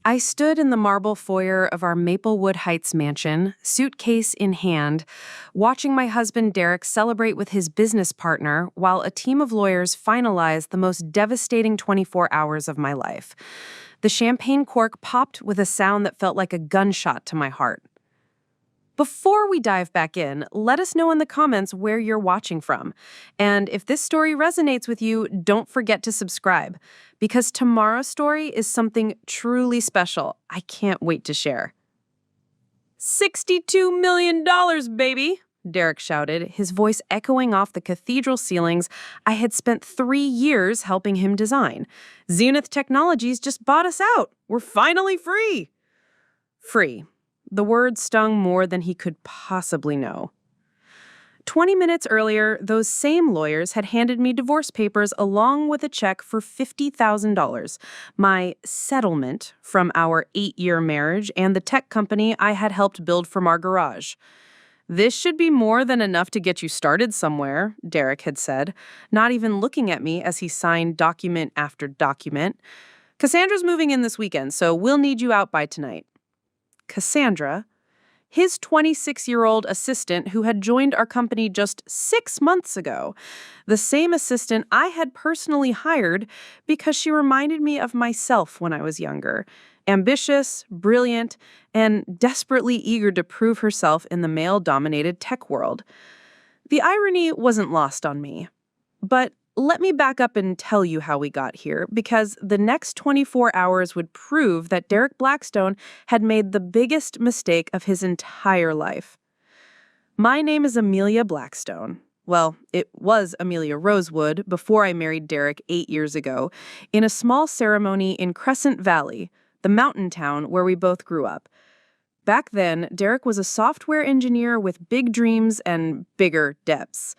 I stood in the marble foyer of our Maplewood Heights mansion, suitcase in hand, watching my husband Derek celebrate with his business partner while a team of lawyers finalized the most devastating 24 hours of my life. The champagne cork popped with a sound that felt like a gunshot to my heart. Before we dive back in, let us know in the comments where you're watching from. And if this story resonates with you, don't forget to subscribe, because tomorrow's story is something truly special I can't wait to share. $62 million, baby! Derek shouted, his voice echoing off the cathedral ceilings I had spent 3 years helping him design. Zenith Technologies just bought us out. We're finally free. Free. The word stung more than he could possibly know. 20 minutes earlier, those same lawyers had handed me divorce papers along with a check for $50,000, my settlement from our 8-year marriage and the tech company I had helped build from our garage. "This should be more than enough to get you started somewhere," Derek had said, not even looking at me as he signed document after document. "Cassandra's moving in this weekend, so we'll need you out by tonight." Cassandra, his 26-year-old assistant who had joined our company just 6 months ago, the same assistant I had personally hired because she reminded me of myself when I was younger, ambitious, brilliant, and desperately eager to prove herself in the male-dominated tech world. The irony wasn't lost on me. But let me back up and tell you how we got here, because the next 24 hours would prove that Derek Blackstone had made the biggest mistake of his entire life. My name is Amelia Blackstone. Well, it was Amelia Rosewood before I married Derek 8 years ago, in a small ceremony in Crescent Valley, the mountain town where we both grew up. Back then, Derek was a software engineer with big dreams and bigger depths.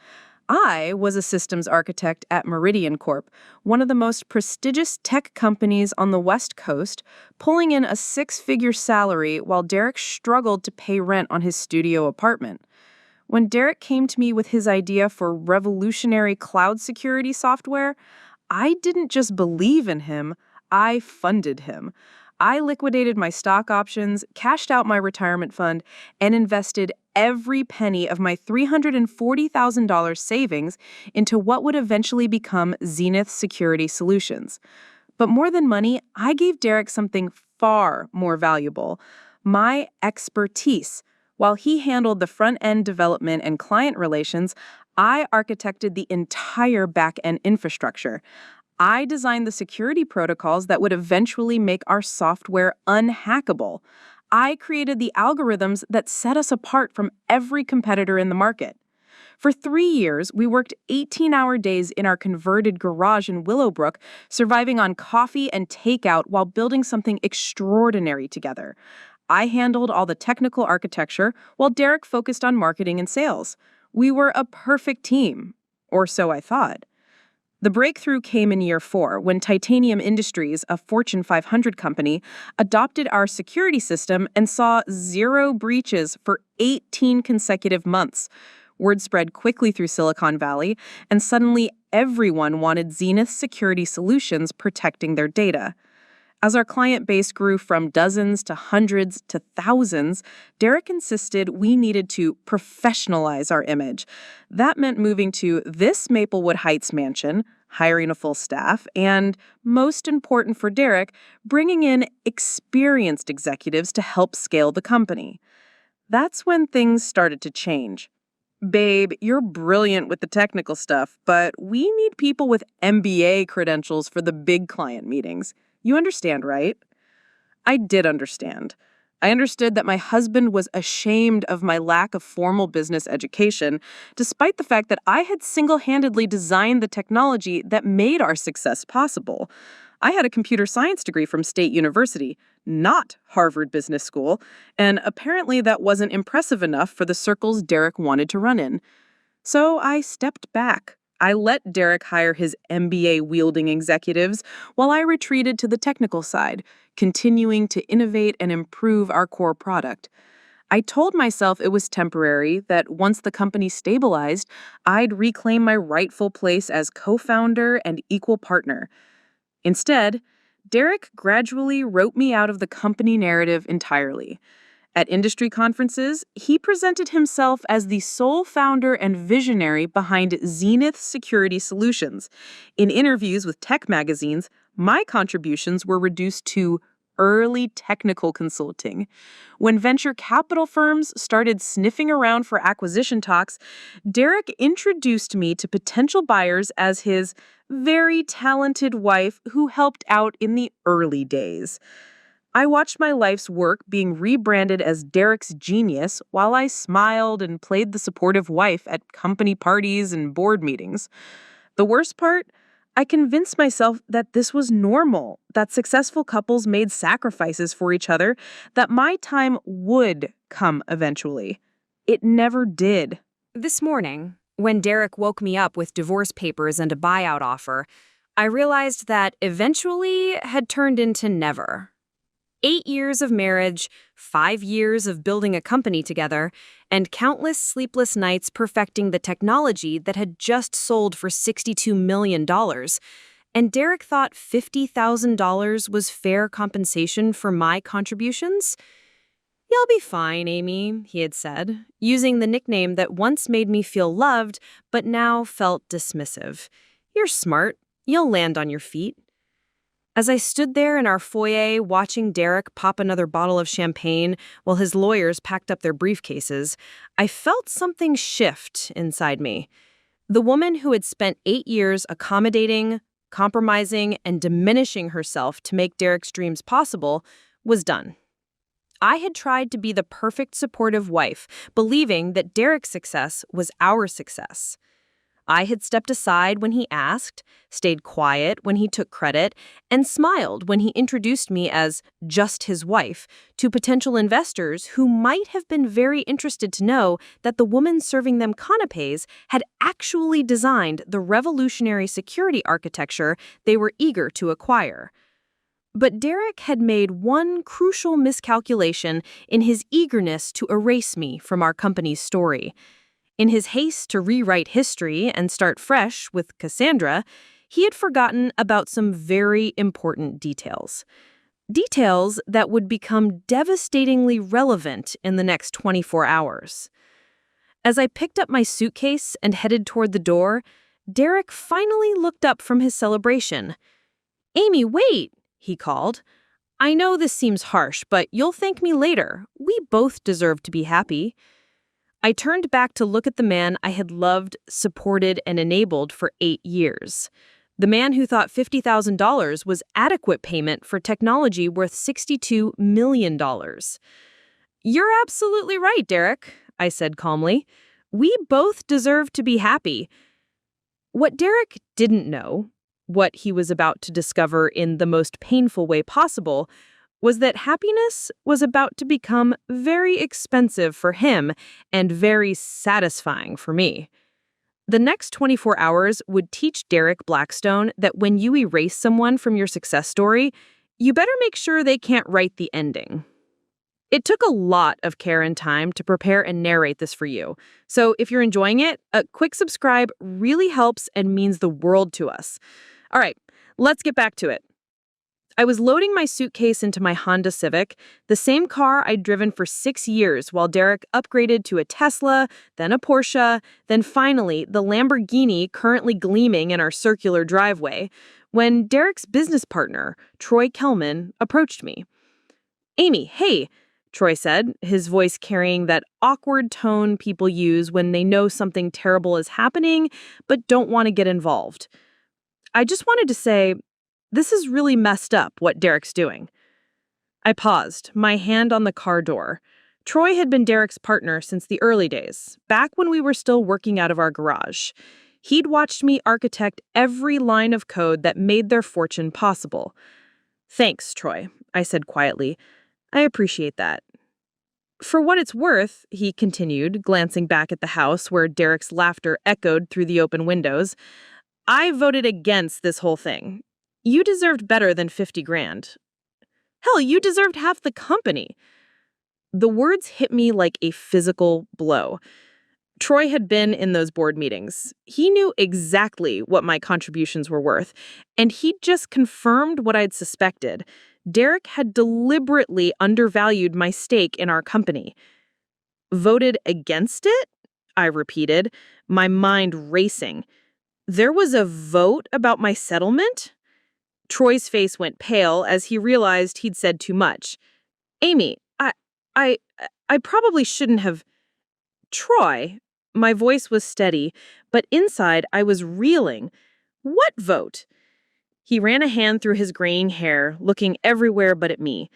I was a systems architect at Meridian Corp, one of the most prestigious tech companies on the West Coast, pulling in a 6-figure salary while Derek struggled to pay rent on his studio apartment. When Derek came to me with his idea for revolutionary cloud security software, I didn't just believe in him, I funded him. I liquidated my stock options, cashed out my retirement fund, and invested every penny of my $340,000 savings into what would eventually become Zenith Security Solutions. But more than money, I gave Derek something far more valuable: my expertise. While he handled the front-end development and client relations, I architected the entire back-end infrastructure. I designed the security protocols that would eventually make our software unhackable. I created the algorithms that set us apart from every competitor in the market. For 3 years, we worked 18-hour days in our converted garage in Willowbrook, surviving on coffee and takeout while building something extraordinary together. I handled all the technical architecture, while Derek focused on marketing and sales. We were a perfect team, or so I thought. The breakthrough came in year 4 when Titanium Industries, a Fortune 500 company, adopted our security system and saw 0 breaches for 18 consecutive months. Word spread quickly through Silicon Valley, and suddenly everyone wanted Zenith Security Solutions protecting their data. As our client base grew from dozens to hundreds to thousands, Derek insisted we needed to professionalize our image. That meant moving to this Maplewood Heights mansion, hiring a full staff, and, most important for Derek, bringing in experienced executives to help scale the company. That's when things started to change. "Babe, you're brilliant with the technical stuff, but we need people with MBA credentials for the big client meetings. You understand, right?" I did understand. I understood that my husband was ashamed of my lack of formal business education, despite the fact that I had single-handedly designed the technology that made our success possible. I had a computer science degree from State University, not Harvard Business School, and apparently that wasn't impressive enough for the circles Derek wanted to run in. So I stepped back. I let Derek hire his MBA-wielding executives while I retreated to the technical side, continuing to innovate and improve our core product. I told myself it was temporary, that once the company stabilized, I'd reclaim my rightful place as co-founder and equal partner. Instead, Derek gradually wrote me out of the company narrative entirely. At industry conferences, he presented himself as the sole founder and visionary behind Zenith Security Solutions. In interviews with tech magazines, my contributions were reduced to early technical consulting. When venture capital firms started sniffing around for acquisition talks, Derek introduced me to potential buyers as his very talented wife who helped out in the early days. I watched my life's work being rebranded as Derek's genius while I smiled and played the supportive wife at company parties and board meetings. The worst part? I convinced myself that this was normal, that successful couples made sacrifices for each other, that my time would come eventually. It never did. This morning, when Derek woke me up with divorce papers and a buyout offer, I realized that eventually had turned into never. 8 years of marriage, 5 years of building a company together, and countless sleepless nights perfecting the technology that had just sold for $62 million. And Derek thought $50,000 was fair compensation for my contributions? "You'll be fine, Amy," he had said, using the nickname that once made me feel loved, but now felt dismissive. "You're smart. You'll land on your feet." As I stood there in our foyer watching Derek pop another bottle of champagne while his lawyers packed up their briefcases, I felt something shift inside me. The woman who had spent 8 years accommodating, compromising, and diminishing herself to make Derek's dreams possible was done. I had tried to be the perfect supportive wife, believing that Derek's success was our success. I had stepped aside when he asked, stayed quiet when he took credit, and smiled when he introduced me as just his wife to potential investors who might have been very interested to know that the woman serving them canapés had actually designed the revolutionary security architecture they were eager to acquire. But Derek had made one crucial miscalculation in his eagerness to erase me from our company's story. In his haste to rewrite history and start fresh with Cassandra, he had forgotten about some very important details. Details that would become devastatingly relevant in the next 24 hours. As I picked up my suitcase and headed toward the door, Derek finally looked up from his celebration. "Amy, wait," he called. "I know this seems harsh, but you'll thank me later. We both deserve to be happy." I turned back to look at the man I had loved, supported, and enabled for 8 years. The man who thought $50,000 was adequate payment for technology worth $62 million. "You're absolutely right, Derek," I said calmly. "We both deserve to be happy." What Derek didn't know, what he was about to discover in the most painful way possible, was that happiness was about to become very expensive for him and very satisfying for me. The next 24 hours would teach Derek Blackstone that when you erase someone from your success story, you better make sure they can't write the ending. It took a lot of care and time to prepare and narrate this for you. So if you're enjoying it, a quick subscribe really helps and means the world to us. All right, let's get back to it. I was loading my suitcase into my Honda Civic, the same car I'd driven for 6 years while Derek upgraded to a Tesla, then a Porsche, then finally the Lamborghini currently gleaming in our circular driveway, when Derek's business partner, Troy Kelman, approached me. "Amy, hey," Troy said, his voice carrying that awkward tone people use when they know something terrible is happening but don't want to get involved. "I just wanted to say, this is really messed up what Derek's doing." I paused, my hand on the car door. Troy had been Derek's partner since the early days, back when we were still working out of our garage. He'd watched me architect every line of code that made their fortune possible. "Thanks, Troy," I said quietly. "I appreciate that." "For what it's worth," he continued, glancing back at the house where Derek's laughter echoed through the open windows, "I voted against this whole thing. You deserved better than 50 grand. Hell, you deserved half the company." The words hit me like a physical blow. Troy had been in those board meetings. He knew exactly what my contributions were worth, and he'd just confirmed what I'd suspected. Derek had deliberately undervalued my stake in our company. Voted against it? I repeated, my mind racing. There was a vote about my settlement? Troy's face went pale as he realized he'd said too much. Amy, I, I probably shouldn't have. Troy, my voice was steady, but inside I was reeling. What vote? He ran a hand through his graying hair, looking everywhere but at me.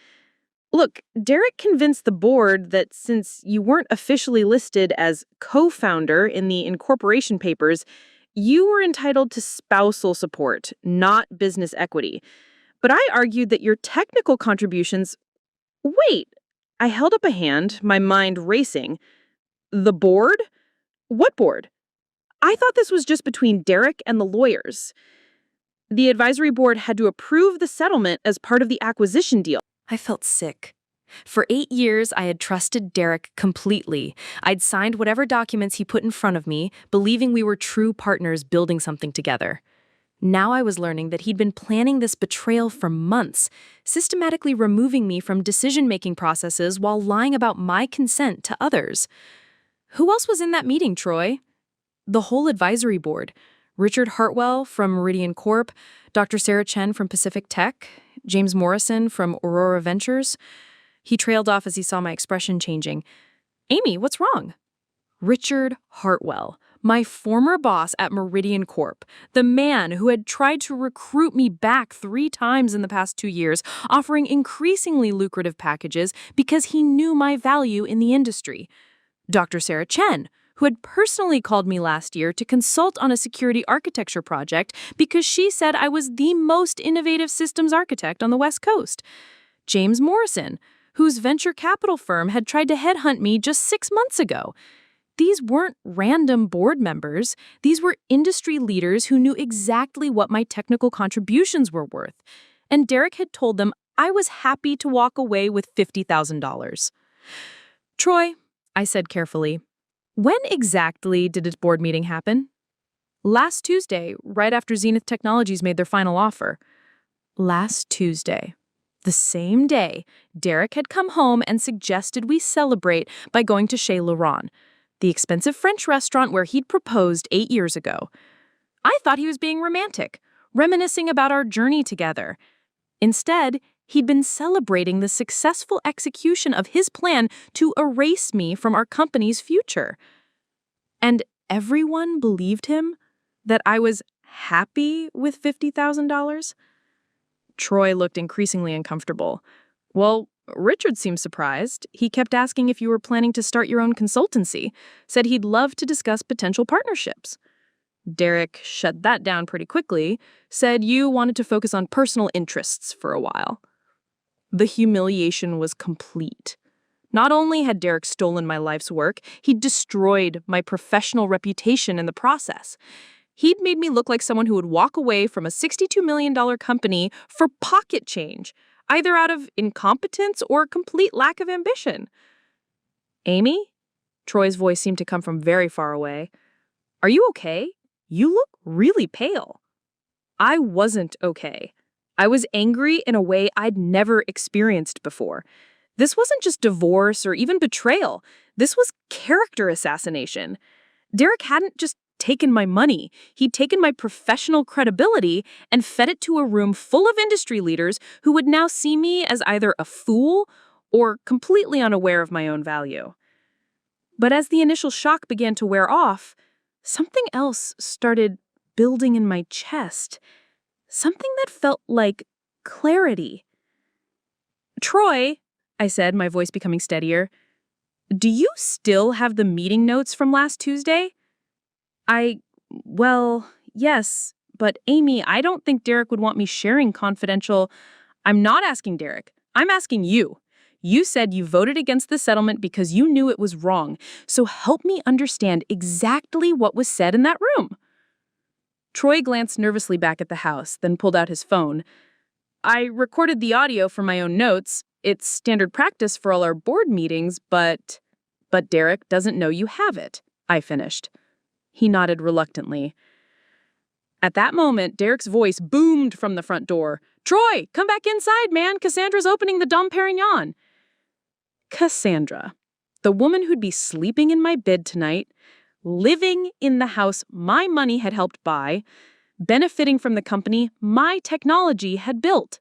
Look, Derek convinced the board that since you weren't officially listed as co-founder in the incorporation papers, you were entitled to spousal support, not business equity. But I argued that your technical contributions... Wait! I held up a hand, my mind racing. The board? What board? I thought this was just between Derek and the lawyers. The advisory board had to approve the settlement as part of the acquisition deal. I felt sick. For 8 years, I had trusted Derek completely. I'd signed whatever documents he put in front of me, believing we were true partners building something together. Now I was learning that he'd been planning this betrayal for months, systematically removing me from decision-making processes while lying about my consent to others. Who else was in that meeting, Troy? The whole advisory board. Richard Hartwell from Meridian Corp., Dr. Sarah Chen from Pacific Tech, James Morrison from Aurora Ventures. He trailed off as he saw my expression changing. Amy, what's wrong? Richard Hartwell, my former boss at Meridian Corp., the man who had tried to recruit me back 3 times in the past 2 years, offering increasingly lucrative packages because he knew my value in the industry. Dr. Sarah Chen, who had personally called me last year to consult on a security architecture project because she said I was the most innovative systems architect on the West Coast. James Morrison, whose venture capital firm had tried to headhunt me just 6 months ago. These weren't random board members. These were industry leaders who knew exactly what my technical contributions were worth. And Derek had told them I was happy to walk away with $50,000. Troy, I said carefully, when exactly did its board meeting happen? Last Tuesday, right after Zenith Technologies made their final offer. Last Tuesday. The same day, Derek had come home and suggested we celebrate by going to Chez Laurent, the expensive French restaurant where he'd proposed 8 years ago. I thought he was being romantic, reminiscing about our journey together. Instead, he'd been celebrating the successful execution of his plan to erase me from our company's future. And everyone believed him that I was happy with $50,000? Troy looked increasingly uncomfortable. Well, Richard seemed surprised. He kept asking if you were planning to start your own consultancy, said he'd love to discuss potential partnerships. Derek shut that down pretty quickly, said you wanted to focus on personal interests for a while. The humiliation was complete. Not only had Derek stolen my life's work, he'd destroyed my professional reputation in the process. He'd made me look like someone who would walk away from a $62 million company for pocket change, either out of incompetence or complete lack of ambition. Amy? Troy's voice seemed to come from very far away. Are you okay? You look really pale. I wasn't okay. I was angry in a way I'd never experienced before. This wasn't just divorce or even betrayal. This was character assassination. Derek hadn't just taken my money. He'd taken my professional credibility and fed it to a room full of industry leaders who would now see me as either a fool or completely unaware of my own value. But as the initial shock began to wear off, something else started building in my chest. Something that felt like clarity. Troy, I said, my voice becoming steadier, do you still have the meeting notes from last Tuesday? Well, yes, but Amy, I don't think Derek would want me sharing confidential. I'm not asking Derek. I'm asking you. You said you voted against the settlement because you knew it was wrong. So help me understand exactly what was said in that room. Troy glanced nervously back at the house, then pulled out his phone. I recorded the audio from my own notes. It's standard practice for all our board meetings, but Derek doesn't know you have it. I finished. He nodded reluctantly. At that moment, Derek's voice boomed from the front door. "Troy, come back inside, man. Cassandra's opening the Dom Perignon." Cassandra, the woman who'd be sleeping in my bed tonight, living in the house my money had helped buy, benefiting from the company my technology had built.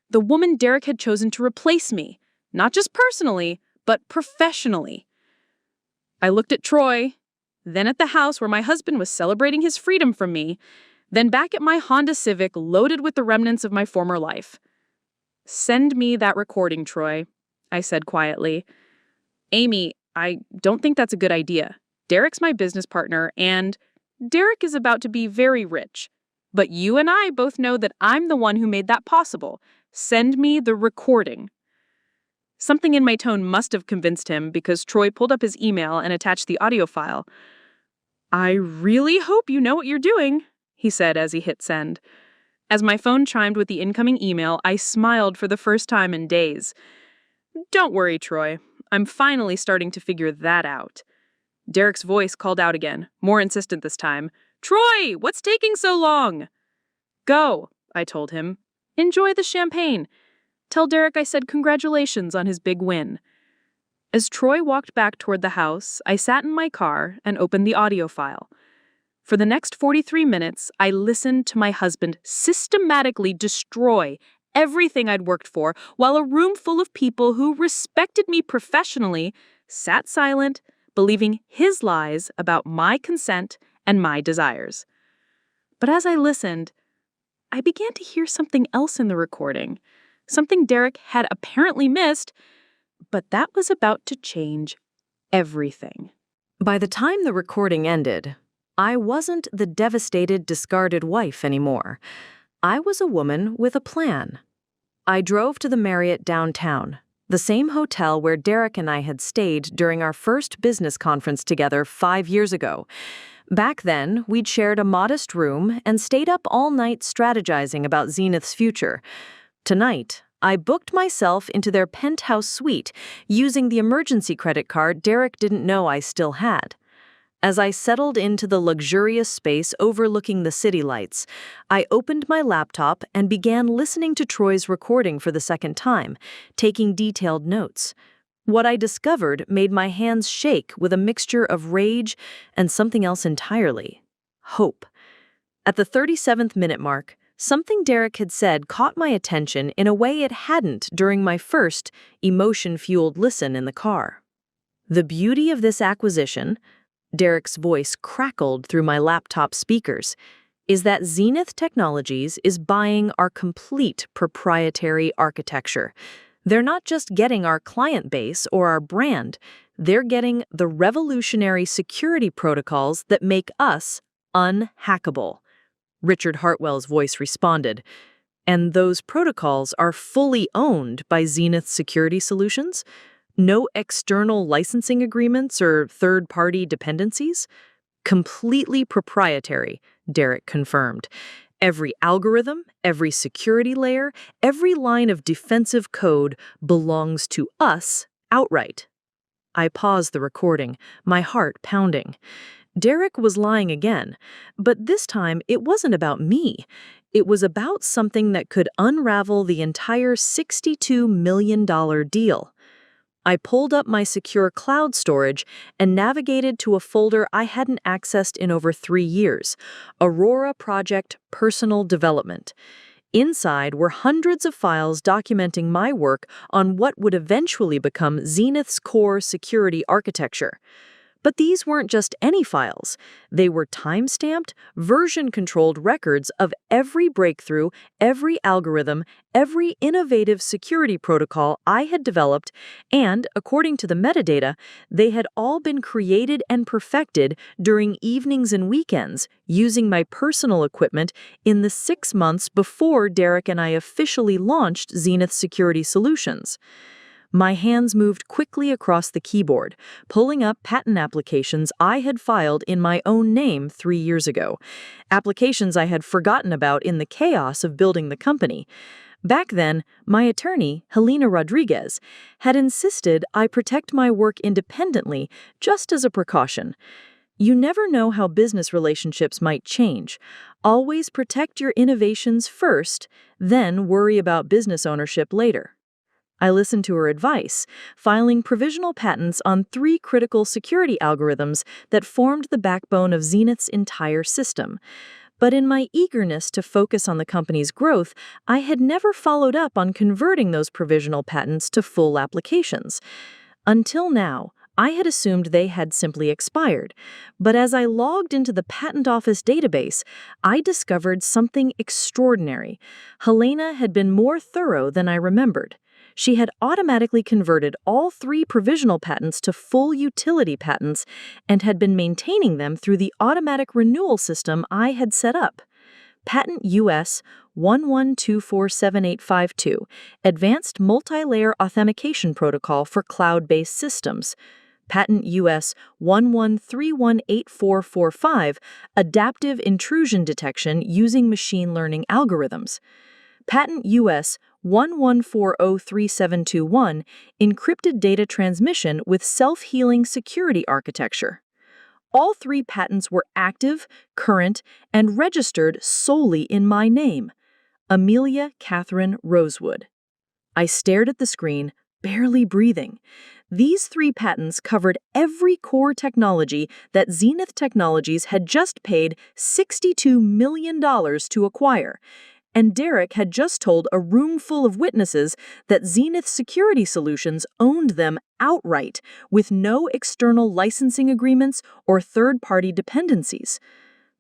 The woman Derek had chosen to replace me, not just personally, but professionally. I looked at Troy, then at the house where my husband was celebrating his freedom from me, then back at my Honda Civic loaded with the remnants of my former life. "Send me that recording, Troy," I said quietly. "Amy, I don't think that's a good idea. Derek's my business partner, and Derek is about to be very rich. But you and I both know that I'm the one who made that possible. Send me the recording." Something in my tone must have convinced him because Troy pulled up his email and attached the audio file. "I really hope you know what you're doing," he said as he hit send. As my phone chimed with the incoming email, I smiled for the first time in days. "Don't worry, Troy. I'm finally starting to figure that out." Derek's voice called out again, more insistent this time. "Troy, what's taking so long?" "Go," I told him. "Enjoy the champagne. Tell Derek I said congratulations on his big win." As Troy walked back toward the house, I sat in my car and opened the audio file. For the next 43 minutes, I listened to my husband systematically destroy everything I'd worked for while a room full of people who respected me professionally sat silent, believing his lies about my consent and my desires. But as I listened, I began to hear something else in the recording, something Derek had apparently missed, but that was about to change everything. By the time the recording ended, I wasn't the devastated, discarded wife anymore. I was a woman with a plan. I drove to the Marriott downtown, the same hotel where Derek and I had stayed during our first business conference together 5 years ago. Back then, we'd shared a modest room and stayed up all night strategizing about Zenith's future. Tonight, I booked myself into their penthouse suite using the emergency credit card Derek didn't know I still had. As I settled into the luxurious space overlooking the city lights, I opened my laptop and began listening to Troy's recording for the second time, taking detailed notes. What I discovered made my hands shake with a mixture of rage and something else entirely: hope. At the 37th minute mark, something Derek had said caught my attention in a way it hadn't during my first emotion-fueled listen in the car. "The beauty of this acquisition," Derek's voice crackled through my laptop speakers, "is that Zenith Technologies is buying our complete proprietary architecture. They're not just getting our client base or our brand, they're getting the revolutionary security protocols that make us unhackable." Richard Hartwell's voice responded. "And those protocols are fully owned by Zenith Security Solutions? No external licensing agreements or third-party dependencies?" "Completely proprietary," Derek confirmed. "Every algorithm, every security layer, every line of defensive code belongs to us outright." I paused the recording, my heart pounding. Derek was lying again, but this time it wasn't about me. It was about something that could unravel the entire $62 million deal. I pulled up my secure cloud storage and navigated to a folder I hadn't accessed in over 3 years, Aurora Project Personal Development. Inside were hundreds of files documenting my work on what would eventually become Zenith's core security architecture. But these weren't just any files. They were time-stamped, version-controlled records of every breakthrough, every algorithm, every innovative security protocol I had developed, and, according to the metadata, they had all been created and perfected during evenings and weekends, using my personal equipment in the 6 months before Derek and I officially launched Zenith Security Solutions. My hands moved quickly across the keyboard, pulling up patent applications I had filed in my own name 3 years ago, applications I had forgotten about in the chaos of building the company. Back then, my attorney, Helena Rodriguez, had insisted I protect my work independently just as a precaution. You never know how business relationships might change. Always protect your innovations first, then worry about business ownership later. I listened to her advice, filing provisional patents on 3 critical security algorithms that formed the backbone of Zenith's entire system. But in my eagerness to focus on the company's growth, I had never followed up on converting those provisional patents to full applications. Until now, I had assumed they had simply expired, but as I logged into the Patent Office database, I discovered something extraordinary. Helena had been more thorough than I remembered. She had automatically converted all 3 provisional patents to full utility patents and had been maintaining them through the automatic renewal system I had set up. Patent US 11247852, Advanced Multi-Layer Authentication Protocol for Cloud-Based Systems. Patent US 11318445, Adaptive Intrusion Detection Using Machine Learning Algorithms. Patent US 11403721, Encrypted Data Transmission with Self-Healing Security Architecture. All 3 patents were active, current, and registered solely in my name, Amelia Catherine Rosewood. I stared at the screen, barely breathing. These 3 patents covered every core technology that Zenith Technologies had just paid $62 million to acquire. And Derek had just told a room full of witnesses that Zenith Security Solutions owned them outright, with no external licensing agreements or third-party dependencies.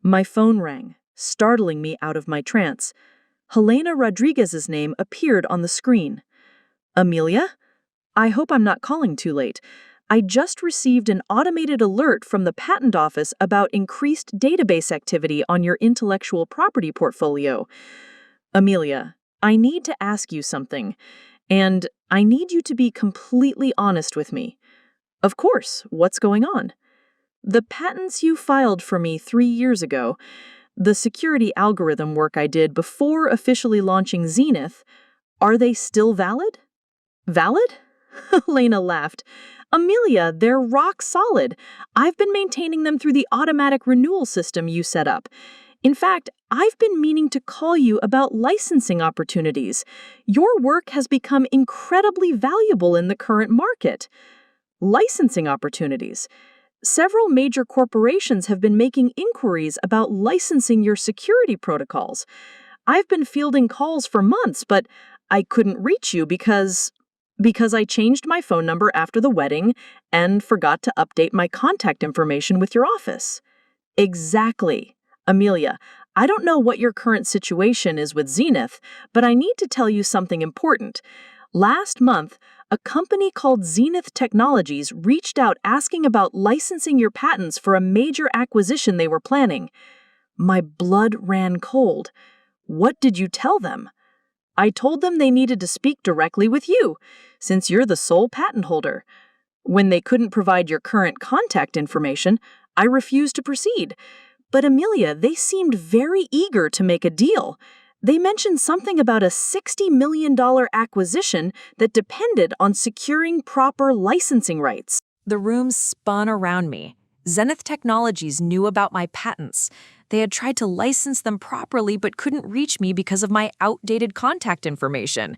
My phone rang, startling me out of my trance. Helena Rodriguez's name appeared on the screen. Amelia? I hope I'm not calling too late. I just received an automated alert from the Patent Office about increased database activity on your intellectual property portfolio. Amelia, I need to ask you something, and I need you to be completely honest with me. Of course, what's going on? The patents you filed for me 3 years ago, the security algorithm work I did before officially launching Zenith, are they still valid? Valid? Helena laughed. Amelia, they're rock solid. I've been maintaining them through the automatic renewal system you set up. In fact, I've been meaning to call you about licensing opportunities. Your work has become incredibly valuable in the current market. Licensing opportunities. Several major corporations have been making inquiries about licensing your security protocols. I've been fielding calls for months, but I couldn't reach you because I changed my phone number after the wedding and forgot to update my contact information with your office. Exactly. Amelia, I don't know what your current situation is with Zenith, but I need to tell you something important. Last month, a company called Zenith Technologies reached out asking about licensing your patents for a major acquisition they were planning. My blood ran cold. What did you tell them? I told them they needed to speak directly with you, since you're the sole patent holder. When they couldn't provide your current contact information, I refused to proceed. But Amelia, they seemed very eager to make a deal. They mentioned something about a $60 million acquisition that depended on securing proper licensing rights. The room spun around me. Zenith Technologies knew about my patents. They had tried to license them properly but couldn't reach me because of my outdated contact information.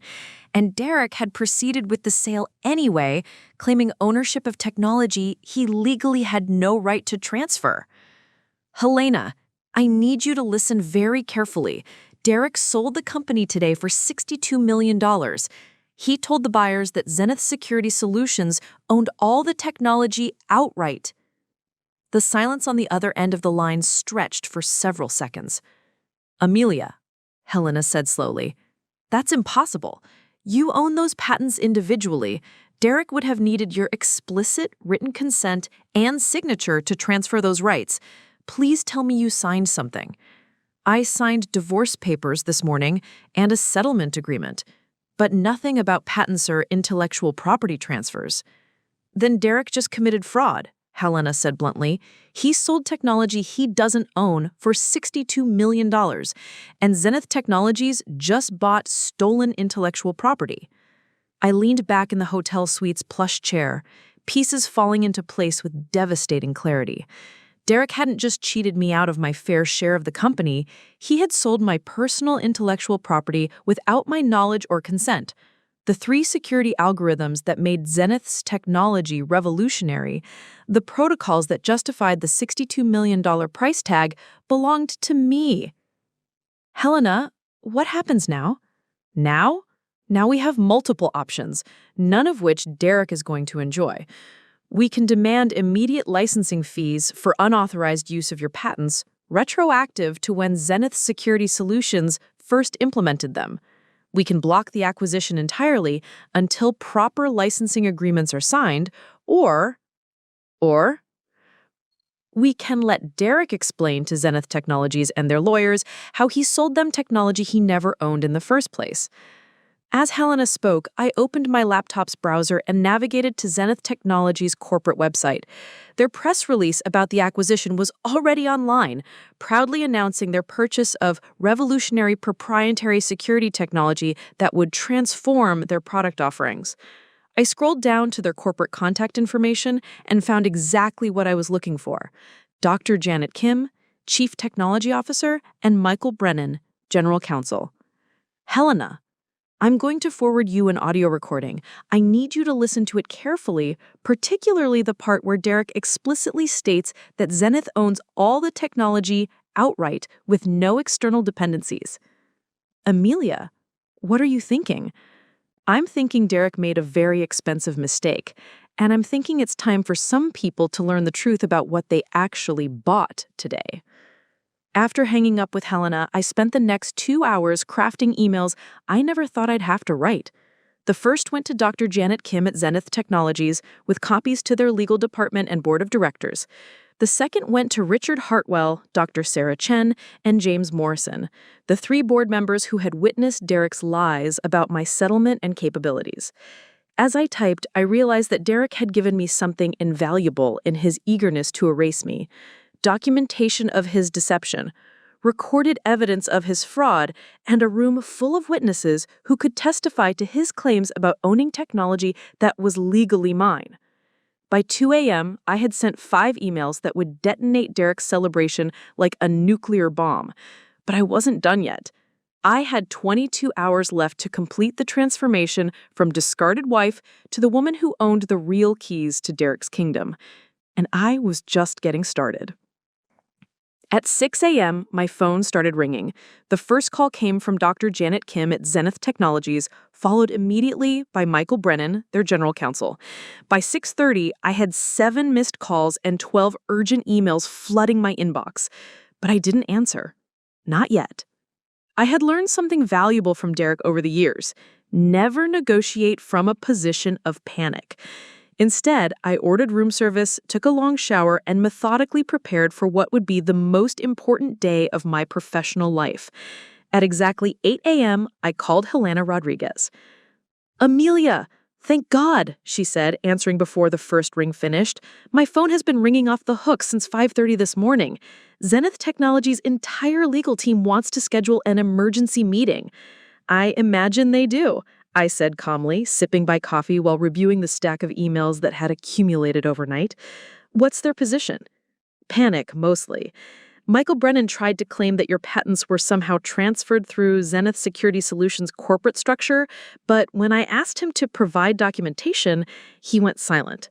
And Derek had proceeded with the sale anyway, claiming ownership of technology he legally had no right to transfer. Helena, I need you to listen very carefully. Derek sold the company today for $62 million. He told the buyers that Zenith Security Solutions owned all the technology outright. The silence on the other end of the line stretched for several seconds. Amelia, Helena said slowly, that's impossible. You own those patents individually. Derek would have needed your explicit written consent and signature to transfer those rights. Please tell me you signed something. I signed divorce papers this morning and a settlement agreement, but nothing about patents or intellectual property transfers. Then Derek just committed fraud, Helena said bluntly. He sold technology he doesn't own for $62 million, and Zenith Technologies just bought stolen intellectual property. I leaned back in the hotel suite's plush chair, pieces falling into place with devastating clarity. Derek hadn't just cheated me out of my fair share of the company, he had sold my personal intellectual property without my knowledge or consent. The 3 security algorithms that made Zenith's technology revolutionary, the protocols that justified the $62 million price tag, belonged to me. Helena, what happens now? Now? Now we have multiple options, none of which Derek is going to enjoy. We can demand immediate licensing fees for unauthorized use of your patents, retroactive to when Zenith Security Solutions first implemented them. We can block the acquisition entirely until proper licensing agreements are signed, or we can let Derek explain to Zenith Technologies and their lawyers how he sold them technology he never owned in the first place. As Helena spoke, I opened my laptop's browser and navigated to Zenith Technologies' corporate website. Their press release about the acquisition was already online, proudly announcing their purchase of revolutionary proprietary security technology that would transform their product offerings. I scrolled down to their corporate contact information and found exactly what I was looking for: Dr. Janet Kim, Chief Technology Officer, and Michael Brennan, General Counsel. Helena, I'm going to forward you an audio recording. I need you to listen to it carefully, particularly the part where Derek explicitly states that Zenith owns all the technology outright with no external dependencies. Amelia, what are you thinking? I'm thinking Derek made a very expensive mistake, and I'm thinking it's time for some people to learn the truth about what they actually bought today. After hanging up with Helena, I spent the next 2 hours crafting emails I never thought I'd have to write. The first went to Dr. Janet Kim at Zenith Technologies, with copies to their legal department and board of directors. The second went to Richard Hartwell, Dr. Sarah Chen, and James Morrison, the 3 board members who had witnessed Derek's lies about my settlement and capabilities. As I typed, I realized that Derek had given me something invaluable in his eagerness to erase me: documentation of his deception, recorded evidence of his fraud, and a room full of witnesses who could testify to his claims about owning technology that was legally mine. By 2 a.m., I had sent 5 emails that would detonate Derek's celebration like a nuclear bomb. But I wasn't done yet. I had 22 hours left to complete the transformation from discarded wife to the woman who owned the real keys to Derek's kingdom. And I was just getting started. At 6 a.m., my phone started ringing. The first call came from Dr. Janet Kim at Zenith Technologies, followed immediately by Michael Brennan, their general counsel. By 6:30, I had 7 missed calls and 12 urgent emails flooding my inbox. But I didn't answer. Not yet. I had learned something valuable from Derek over the years: never negotiate from a position of panic. Instead, I ordered room service, took a long shower, and methodically prepared for what would be the most important day of my professional life. At exactly 8 a.m., I called Helena Rodriguez. "Amelia, thank God," she said, answering before the first ring finished. "My phone has been ringing off the hook since 5:30 this morning. Zenith Technologies' entire legal team wants to schedule an emergency meeting." "I imagine they do," I said calmly, sipping my coffee while reviewing the stack of emails that had accumulated overnight. "What's their position?" "Panic, mostly. Michael Brennan tried to claim that your patents were somehow transferred through Zenith Security Solutions' corporate structure, but when I asked him to provide documentation, he went silent.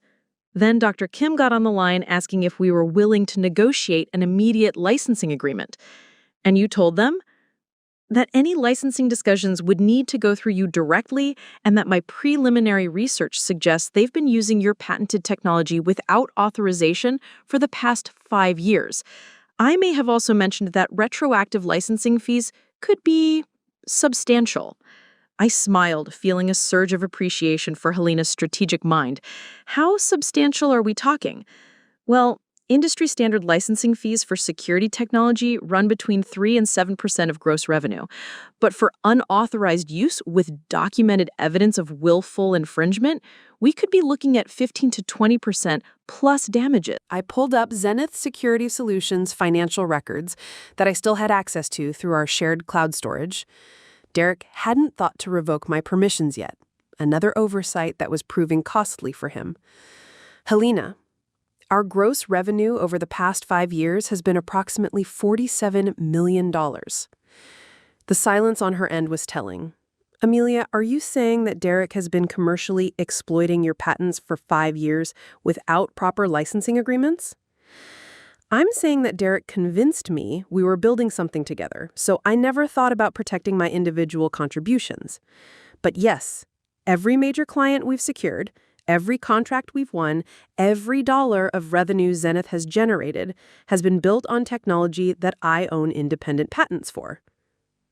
Then Dr. Kim got on the line asking if we were willing to negotiate an immediate licensing agreement. And you told them that any licensing discussions would need to go through you directly, and that my preliminary research suggests they've been using your patented technology without authorization for the past 5 years. I may have also mentioned that retroactive licensing fees could be substantial." I smiled, feeling a surge of appreciation for Helena's strategic mind. "How substantial are we talking?" "Well, industry standard licensing fees for security technology run between 3 and 7% of gross revenue. But for unauthorized use with documented evidence of willful infringement, we could be looking at 15 to 20% plus damages." I pulled up Zenith Security Solutions financial records that I still had access to through our shared cloud storage. Derek hadn't thought to revoke my permissions yet, another oversight that was proving costly for him. "Helena, Our gross revenue over the past 5 years has been approximately $47 million. The silence on her end was telling. Amelia, are you saying that Derek has been commercially exploiting your patents for 5 years without proper licensing agreements? I'm saying that Derek convinced me we were building something together, so I never thought about protecting my individual contributions. But yes, every major client we've secured, every contract we've won, every dollar of revenue Zenith has generated has been built on technology that I own independent patents for.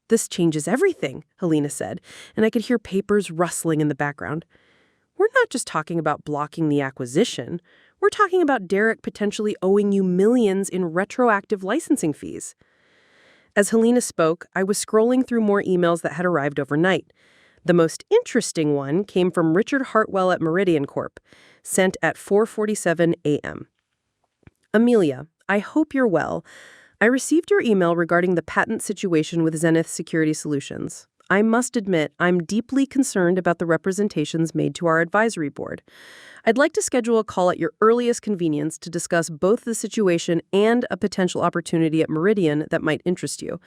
This changes everything, Helena said, and I could hear papers rustling in the background. We're not just talking about blocking the acquisition. We're talking about Derek potentially owing you millions in retroactive licensing fees. As Helena spoke, I was scrolling through more emails that had arrived overnight. The most interesting one came from Richard Hartwell at Meridian Corp., sent at 4:47 a.m. Amelia, I hope you're well. I received your email regarding the patent situation with Zenith Security Solutions. I must admit, I'm deeply concerned about the representations made to our advisory board. I'd like to schedule a call at your earliest convenience to discuss both the situation and a potential opportunity at Meridian that might interest you.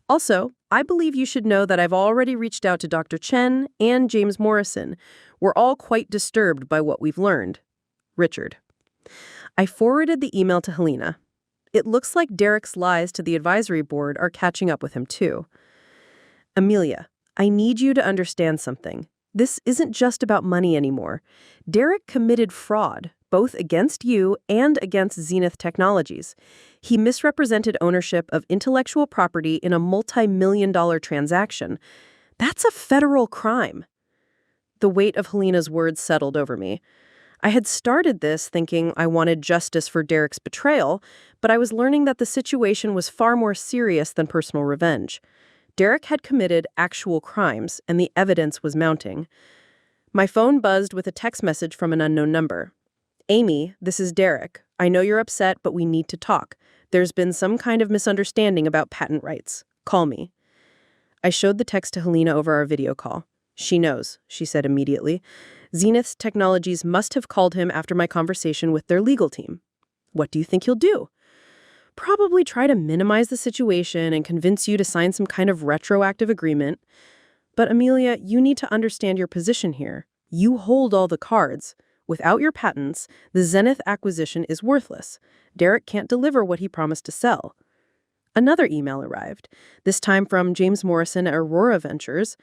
Also, I believe you should know that I've already reached out to Dr. Chen and James Morrison. We're all quite disturbed by what we've learned. Richard. I forwarded the email to Helena. It looks like Derek's lies to the advisory board are catching up with him too. Amelia, I need you to understand something. This isn't just about money anymore. Derek committed fraud, both against you and against Zenith Technologies. He misrepresented ownership of intellectual property in a multi-million-dollar transaction. That's a federal crime. The weight of Helena's words settled over me. I had started this thinking I wanted justice for Derek's betrayal, but I was learning that the situation was far more serious than personal revenge. Derek had committed actual crimes, and the evidence was mounting. My phone buzzed with a text message from an unknown number. Amy, this is Derek. I know you're upset, but we need to talk. There's been some kind of misunderstanding about patent rights. Call me. I showed the text to Helena over our video call. She knows, she said immediately. Zenith Technologies must have called him after my conversation with their legal team. What do you think he'll do? Probably try to minimize the situation and convince you to sign some kind of retroactive agreement. But Amelia, you need to understand your position here. You hold all the cards. Without your patents, the Zenith acquisition is worthless. Derek can't deliver what he promised to sell. Another email arrived, this time from James Morrison at Aurora Ventures.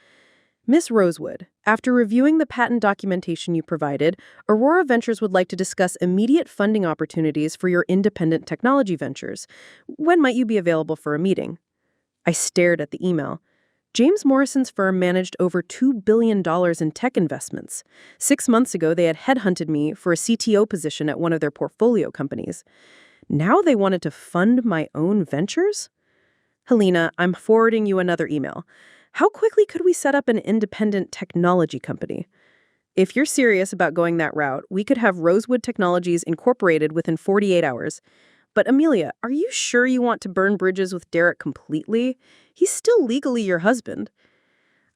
Miss Rosewood, after reviewing the patent documentation you provided, Aurora Ventures would like to discuss immediate funding opportunities for your independent technology ventures. When might you be available for a meeting? I stared at the email. James Morrison's firm managed over $2 billion in tech investments. 6 months ago, they had headhunted me for a CTO position at one of their portfolio companies. Now they wanted to fund my own ventures? Helena, I'm forwarding you another email. How quickly could we set up an independent technology company? If you're serious about going that route, we could have Rosewood Technologies incorporated within 48 hours. But Amelia, are you sure you want to burn bridges with Derek completely? He's still legally your husband.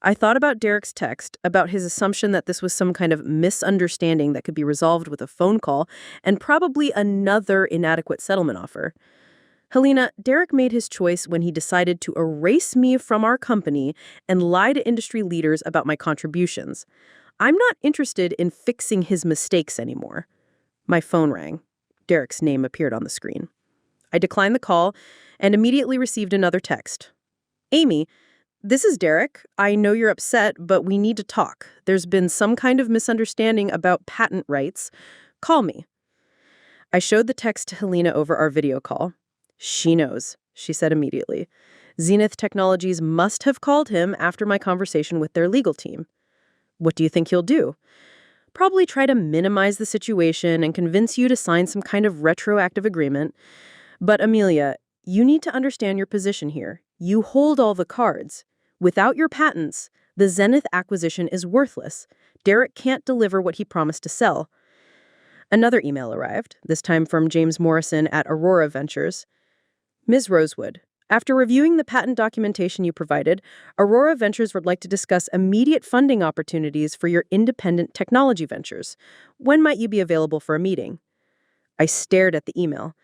I thought about Derek's text, about his assumption that this was some kind of misunderstanding that could be resolved with a phone call, and probably another inadequate settlement offer. Helena, Derek made his choice when he decided to erase me from our company and lie to industry leaders about my contributions. I'm not interested in fixing his mistakes anymore. My phone rang. Derek's name appeared on the screen. I declined the call and immediately received another text. Amy, this is Derek. I know you're upset, but we need to talk. There's been some kind of misunderstanding about patent rights. Call me. I showed the text to Helena over our video call. She knows, she said immediately. Zenith Technologies must have called him after my conversation with their legal team. What do you think he'll do? Probably try to minimize the situation and convince you to sign some kind of retroactive agreement. But Amelia, you need to understand your position here. You hold all the cards. Without your patents, the Zenith acquisition is worthless. Derek can't deliver what he promised to sell. Another email arrived, this time from James Morrison at Aurora Ventures. Ms. Rosewood, after reviewing the patent documentation you provided, Aurora Ventures would like to discuss immediate funding opportunities for your independent technology ventures. When might you be available for a meeting? I stared at the email.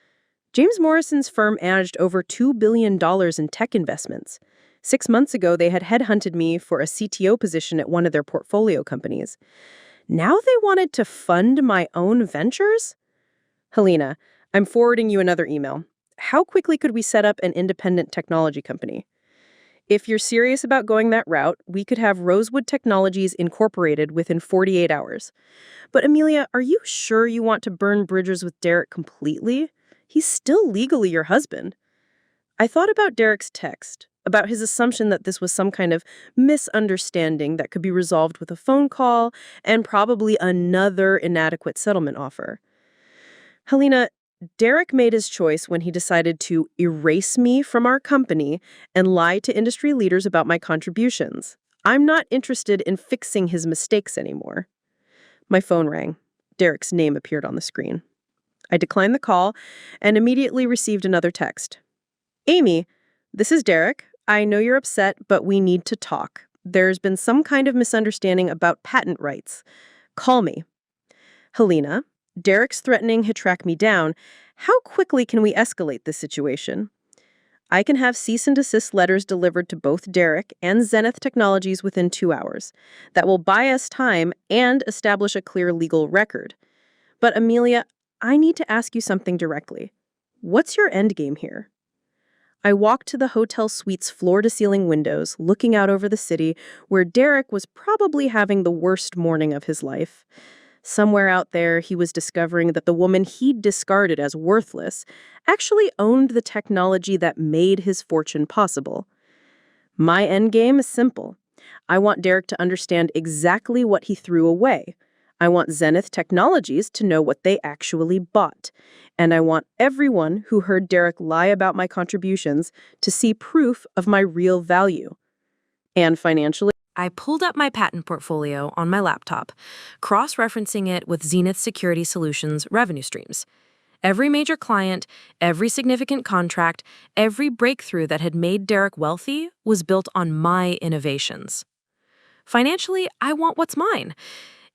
James Morrison's firm managed over $2 billion in tech investments. 6 months ago, they had headhunted me for a CTO position at one of their portfolio companies. Now they wanted to fund my own ventures? Helena, I'm forwarding you another email. How quickly could we set up an independent technology company? If you're serious about going that route, we could have Rosewood Technologies incorporated within 48 hours. But Amelia, are you sure you want to burn bridges with Derek completely? He's still legally your husband. I thought about Derek's text, about his assumption that this was some kind of misunderstanding that could be resolved with a phone call and probably another inadequate settlement offer. Helena, Derek made his choice when he decided to erase me from our company and lie to industry leaders about my contributions. I'm not interested in fixing his mistakes anymore. My phone rang. Derek's name appeared on the screen. I declined the call and immediately received another text. Amy, this is Derek. I know you're upset, but we need to talk. There's been some kind of misunderstanding about patent rights. Call me. Helena, Derek's threatening to track me down. How quickly can we escalate this situation? I can have cease and desist letters delivered to both Derek and Zenith Technologies within 2 hours. That will buy us time and establish a clear legal record. But Amelia, I need to ask you something directly. What's your endgame here? I walked to the hotel suite's floor-to-ceiling windows, looking out over the city, where Derek was probably having the worst morning of his life. Somewhere out there, he was discovering that the woman he'd discarded as worthless actually owned the technology that made his fortune possible. My endgame is simple. I want Derek to understand exactly what he threw away. I want Zenith Technologies to know what they actually bought. And I want everyone who heard Derek lie about my contributions to see proof of my real value. And financially, I pulled up my patent portfolio on my laptop, cross-referencing it with Zenith Security Solutions revenue streams. Every major client, every significant contract, every breakthrough that had made Derek wealthy was built on my innovations. Financially, I want what's mine.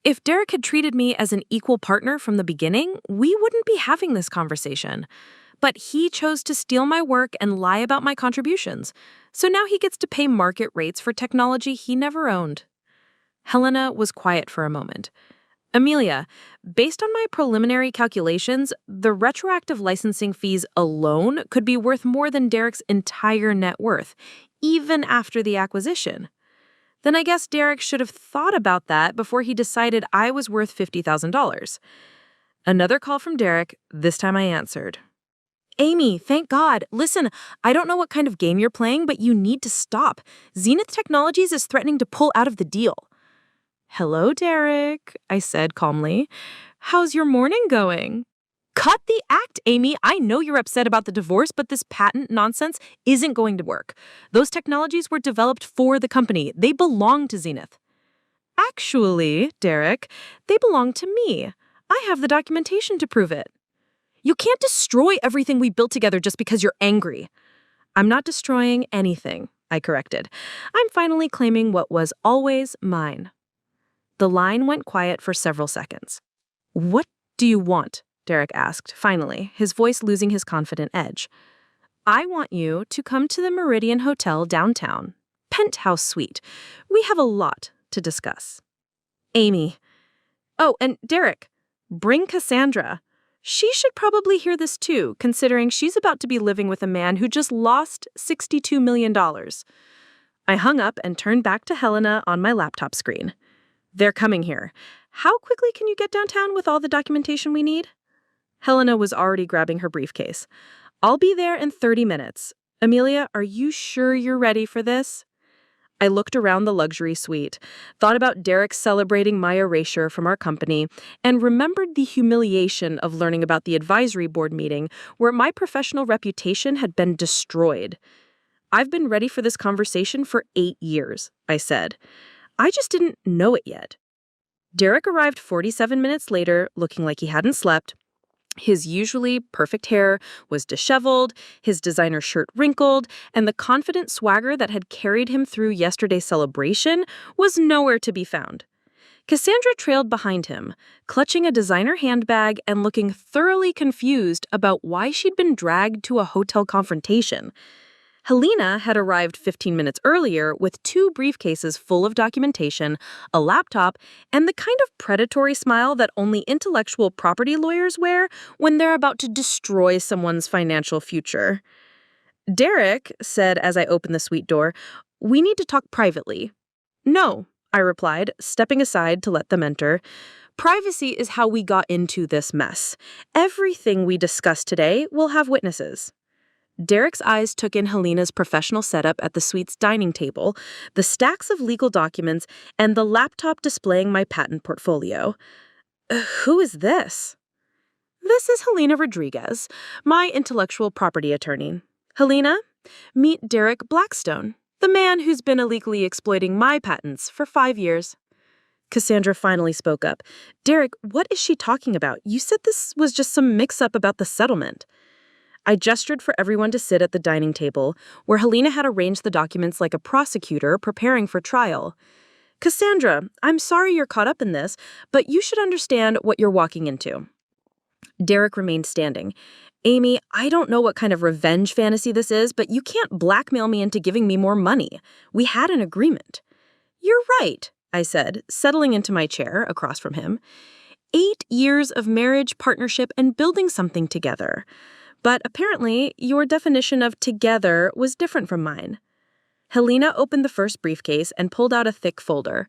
If Derek had treated me as an equal partner from the beginning, we wouldn't be having this conversation. But he chose to steal my work and lie about my contributions. So now he gets to pay market rates for technology he never owned. Helena was quiet for a moment. Amelia, based on my preliminary calculations, the retroactive licensing fees alone could be worth more than Derek's entire net worth, even after the acquisition. Then I guess Derek should have thought about that before he decided I was worth $50,000. Another call from Derek. This time I answered. Amy, thank God. Listen, I don't know what kind of game you're playing, but you need to stop. Zenith Technologies is threatening to pull out of the deal. Hello, Derek, I said calmly. How's your morning going? Cut the act, Amy. I know you're upset about the divorce, but this patent nonsense isn't going to work. Those technologies were developed for the company. They belong to Zenith. Actually, Derek, they belong to me. I have the documentation to prove it. You can't destroy everything we built together just because you're angry. I'm not destroying anything, I corrected. I'm finally claiming what was always mine. The line went quiet for several seconds. What do you want? Derek asked, finally, his voice losing his confident edge. I want you to come to the Meridian Hotel downtown. Penthouse suite. We have a lot to discuss. Amy. Oh, and Derek, bring Cassandra. She should probably hear this too, considering she's about to be living with a man who just lost $62 million. I hung up and turned back to Helena on my laptop screen. They're coming here. How quickly can you get downtown with all the documentation we need? Helena was already grabbing her briefcase. I'll be there in 30 minutes. Amelia, are you sure you're ready for this? I looked around the luxury suite, thought about Derek celebrating my erasure from our company, and remembered the humiliation of learning about the advisory board meeting where my professional reputation had been destroyed. I've been ready for this conversation for 8 years, I said. I just didn't know it yet. Derek arrived 47 minutes later, looking like he hadn't slept. His usually perfect hair was disheveled, his designer shirt wrinkled, and the confident swagger that had carried him through yesterday's celebration was nowhere to be found. Cassandra trailed behind him, clutching a designer handbag and looking thoroughly confused about why she'd been dragged to a hotel confrontation. Helena had arrived 15 minutes earlier with 2 briefcases full of documentation, a laptop, and the kind of predatory smile that only intellectual property lawyers wear when they're about to destroy someone's financial future. Derek said as I opened the suite door, "We need to talk privately." "No," I replied, stepping aside to let them enter. "Privacy is how we got into this mess. Everything we discuss today will have witnesses." Derek's eyes took in Helena's professional setup at the suite's dining table, the stacks of legal documents, and the laptop displaying my patent portfolio. Who is this?" "This is Helena Rodriguez, my intellectual property attorney. Helena, meet Derek Blackstone, the man who's been illegally exploiting my patents for 5 years." Cassandra finally spoke up. "Derek, what is she talking about? You said this was just some mix-up about the settlement." I gestured for everyone to sit at the dining table, where Helena had arranged the documents like a prosecutor preparing for trial. "Cassandra, I'm sorry you're caught up in this, but you should understand what you're walking into." Derek remained standing. "Amy, I don't know what kind of revenge fantasy this is, but you can't blackmail me into giving me more money. We had an agreement." "You're right," I said, settling into my chair across from him. 8 years of marriage, partnership, and building something together. But apparently, your definition of together was different from mine. Helena opened the first briefcase and pulled out a thick folder.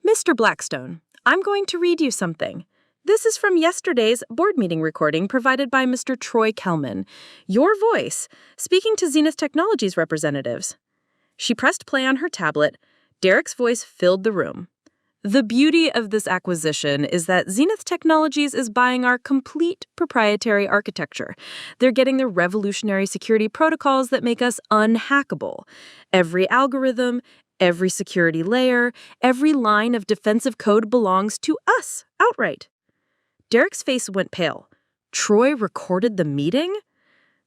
"Mr. Blackstone, I'm going to read you something. This is from yesterday's board meeting recording provided by Mr. Troy Kelman. Your voice, speaking to Zenith Technologies representatives." She pressed play on her tablet. Derek's voice filled the room. "The beauty of this acquisition is that Zenith Technologies is buying our complete proprietary architecture. They're getting the revolutionary security protocols that make us unhackable. Every algorithm, every security layer, every line of defensive code belongs to us outright." Derek's face went pale. "Troy recorded the meeting?"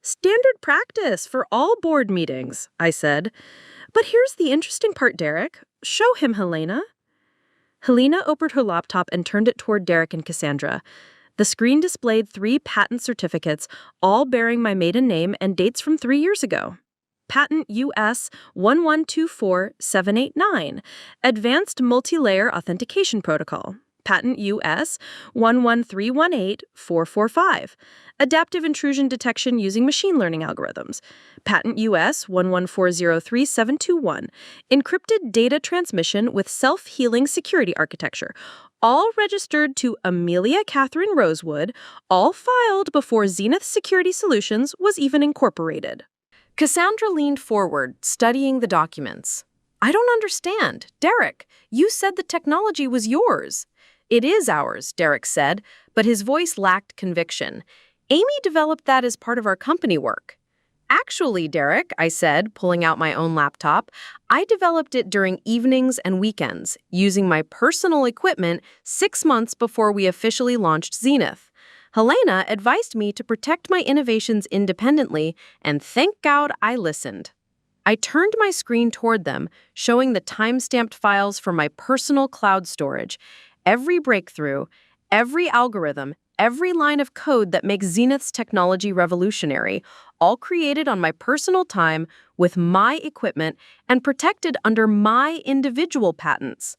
"Standard practice for all board meetings," I said. "But here's the interesting part, Derek. Show him, Helena." Helena opened her laptop and turned it toward Derek and Cassandra. The screen displayed 3 patent certificates, all bearing my maiden name and dates from 3 years ago. Patent US 1124789, Advanced Multi-Layer Authentication Protocol. Patent US 11318-445, Adaptive Intrusion Detection Using Machine Learning Algorithms. Patent US 11403-721, Encrypted Data Transmission with Self-Healing Security Architecture. All registered to Amelia Catherine Rosewood, all filed before Zenith Security Solutions was even incorporated. Cassandra leaned forward, studying the documents. "I don't understand. Derek, you said the technology was yours." "It is ours," Derek said, but his voice lacked conviction. "Amy developed that as part of our company work." "Actually, Derek," I said, pulling out my own laptop, "I developed it during evenings and weekends, using my personal equipment 6 months before we officially launched Zenith. Helena advised me to protect my innovations independently, and thank God I listened." I turned my screen toward them, showing the time-stamped files for my personal cloud storage. Every breakthrough, every algorithm, every line of code that makes Zenith's technology revolutionary, all created on my personal time with my equipment and protected under my individual patents.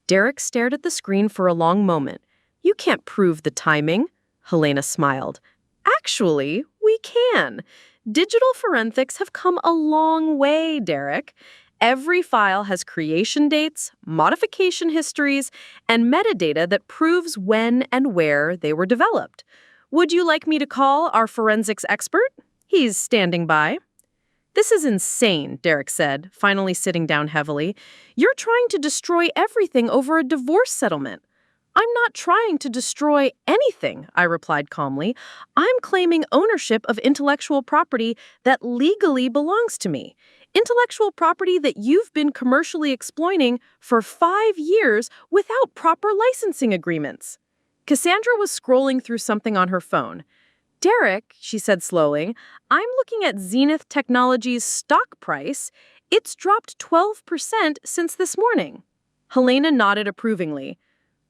Derek stared at the screen for a long moment. "You can't prove the timing," Helena smiled. "Actually, we can. Digital forensics have come a long way, Derek. Every file has creation dates, modification histories, and metadata that proves when and where they were developed. Would you like me to call our forensics expert? He's standing by." "This is insane," Derek said, finally sitting down heavily. "You're trying to destroy everything over a divorce settlement." "I'm not trying to destroy anything," I replied calmly. "I'm claiming ownership of intellectual property that legally belongs to me. Intellectual property that you've been commercially exploiting for 5 years without proper licensing agreements." Cassandra was scrolling through something on her phone. "Derek," she said slowly, "I'm looking at Zenith Technologies' stock price. It's dropped 12% since this morning." Helena nodded approvingly.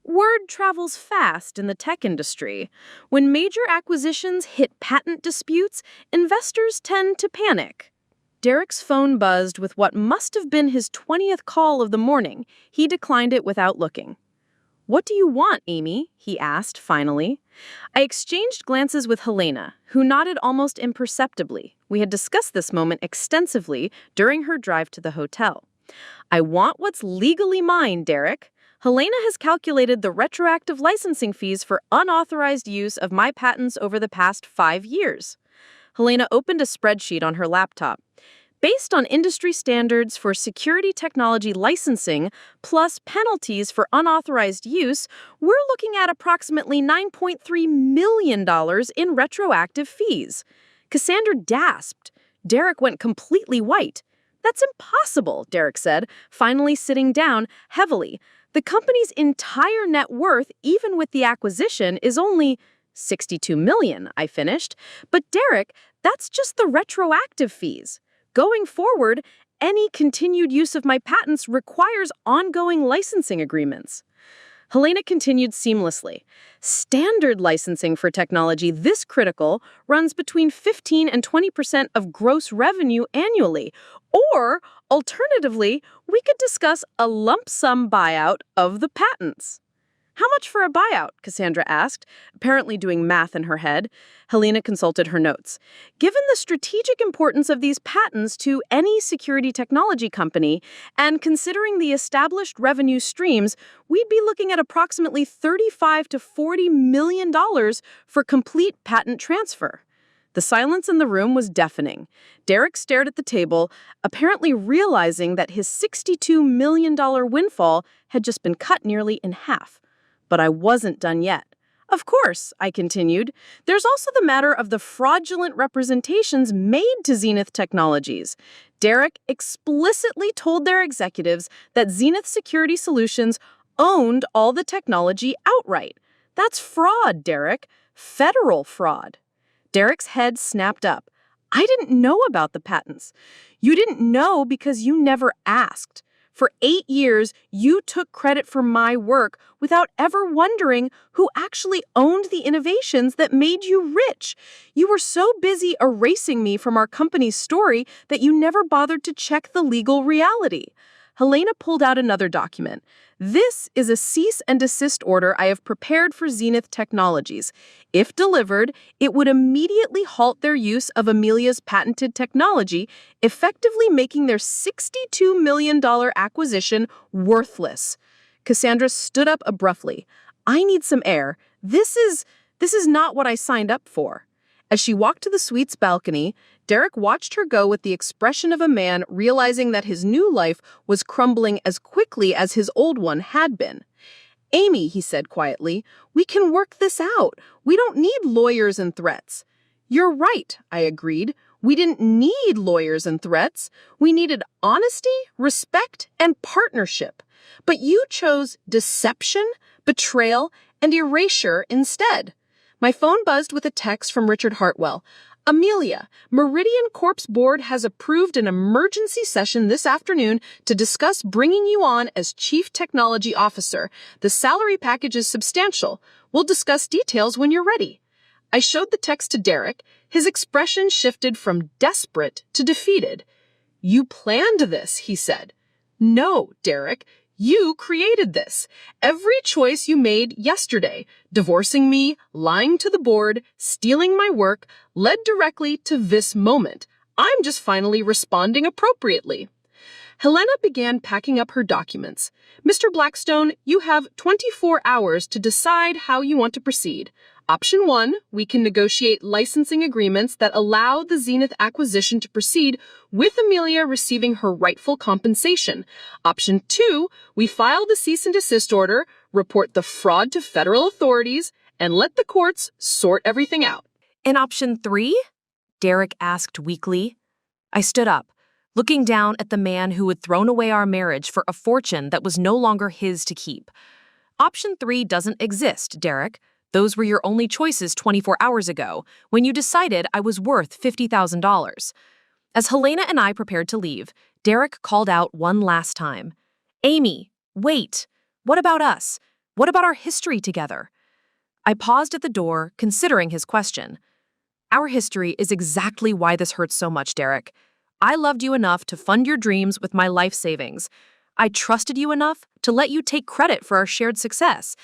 Word travels fast in the tech industry. When major acquisitions hit patent disputes, investors tend to panic. Derek's phone buzzed with what must have been his 20th call of the morning. He declined it without looking. "What do you want, Amy?" he asked, finally. I exchanged glances with Helena, who nodded almost imperceptibly. We had discussed this moment extensively during her drive to the hotel. "I want what's legally mine, Derek. Helena has calculated the retroactive licensing fees for unauthorized use of my patents over the past 5 years." Helena opened a spreadsheet on her laptop. "Based on industry standards for security technology licensing, plus penalties for unauthorized use, we're looking at approximately $9.3 million in retroactive fees." Cassandra gasped. Derek went completely white. "That's impossible," Derek said, finally sitting down heavily. "The company's entire net worth, even with the acquisition, is only $62 million, I finished. "But Derek, that's just the retroactive fees. Going forward, any continued use of my patents requires ongoing licensing agreements." Helena continued seamlessly. "Standard licensing for technology this critical runs between 15 and 20% of gross revenue annually. Or, alternatively, we could discuss a lump sum buyout of the patents." "How much for a buyout?" Cassandra asked, apparently doing math in her head. Helena consulted her notes. "Given the strategic importance of these patents to any security technology company, and considering the established revenue streams, we'd be looking at approximately $35 to $40 million for complete patent transfer." The silence in the room was deafening. Derek stared at the table, apparently realizing that his $62 million windfall had just been cut nearly in half. But I wasn't done yet. "Of course," I continued, "there's also the matter of the fraudulent representations made to Zenith Technologies." Derek explicitly told their executives that Zenith Security Solutions owned all the technology outright. "That's fraud, Derek. Federal fraud." Derek's head snapped up. "I didn't know about the patents." "You didn't know because you never asked. For 8 years, you took credit for my work without ever wondering who actually owned the innovations that made you rich. You were so busy erasing me from our company's story that you never bothered to check the legal reality." Helena pulled out another document. "This is a cease and desist order I have prepared for Zenith Technologies. If delivered, it would immediately halt their use of Amelia's patented technology, effectively making their $62 million acquisition worthless." Cassandra stood up abruptly. "I need some air. This is not what I signed up for." As she walked to the suite's balcony, Derek watched her go with the expression of a man realizing that his new life was crumbling as quickly as his old one had been. "Amy," he said quietly, "we can work this out. We don't need lawyers and threats." "You're right," I agreed. "We didn't need lawyers and threats. We needed honesty, respect, and partnership. But you chose deception, betrayal, and erasure instead." My phone buzzed with a text from Richard Hartwell. "Amelia, Meridian Corp's board has approved an emergency session this afternoon to discuss bringing you on as Chief Technology Officer. The salary package is substantial. We'll discuss details when you're ready." I showed the text to Derek. His expression shifted from desperate to defeated. "You planned this," he said. "No, Derek. You created this. Every choice you made yesterday, divorcing me, lying to the board, stealing my work, led directly to this moment. I'm just finally responding appropriately." Helena began packing up her documents. "Mr. Blackstone, you have 24 hours to decide how you want to proceed. Option 1, we can negotiate licensing agreements that allow the Zenith acquisition to proceed with Amelia receiving her rightful compensation. Option 2, we file the cease and desist order, report the fraud to federal authorities, and let the courts sort everything out." "And option 3? Derek asked weakly. I stood up, looking down at the man who had thrown away our marriage for a fortune that was no longer his to keep. "Option 3 doesn't exist, Derek. Those were your only choices 24 hours ago, when you decided I was worth $50,000. As Helena and I prepared to leave, Derek called out one last time. "Amy, wait. What about us? What about our history together? I paused at the door, considering his question. Our history is exactly why this hurts so much, Derek. I loved you enough to fund your dreams with my life savings. I trusted you enough to let you take credit for our shared success.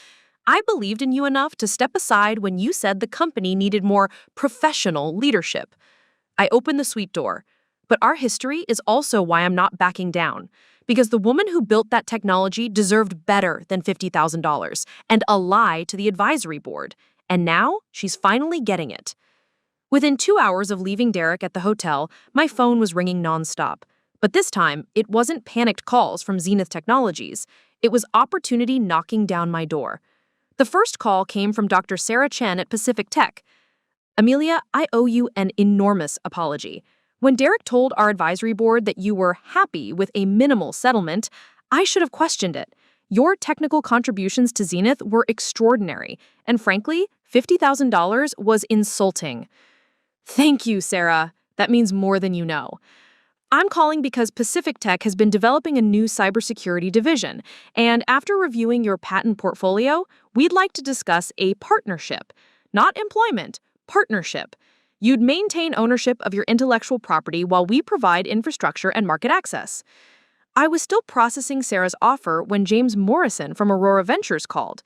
I believed in you enough to step aside when you said the company needed more professional leadership. I opened the suite door. But our history is also why I'm not backing down. Because the woman who built that technology deserved better than $50,000 and a lie to the advisory board. And now she's finally getting it. Within 2 hours of leaving Derek at the hotel, my phone was ringing nonstop. But this time, it wasn't panicked calls from Zenith Technologies. It was opportunity knocking down my door. The first call came from Dr. Sarah Chen at Pacific Tech. Amelia, I owe you an enormous apology. When Derek told our advisory board that you were happy with a minimal settlement, I should have questioned it. Your technical contributions to Zenith were extraordinary, and frankly, $50,000 was insulting. Thank you, Sarah. That means more than you know. I'm calling because Pacific Tech has been developing a new cybersecurity division, and after reviewing your patent portfolio, we'd like to discuss a partnership. Not employment, partnership. You'd maintain ownership of your intellectual property while we provide infrastructure and market access. I was still processing Sarah's offer when James Morrison from Aurora Ventures called.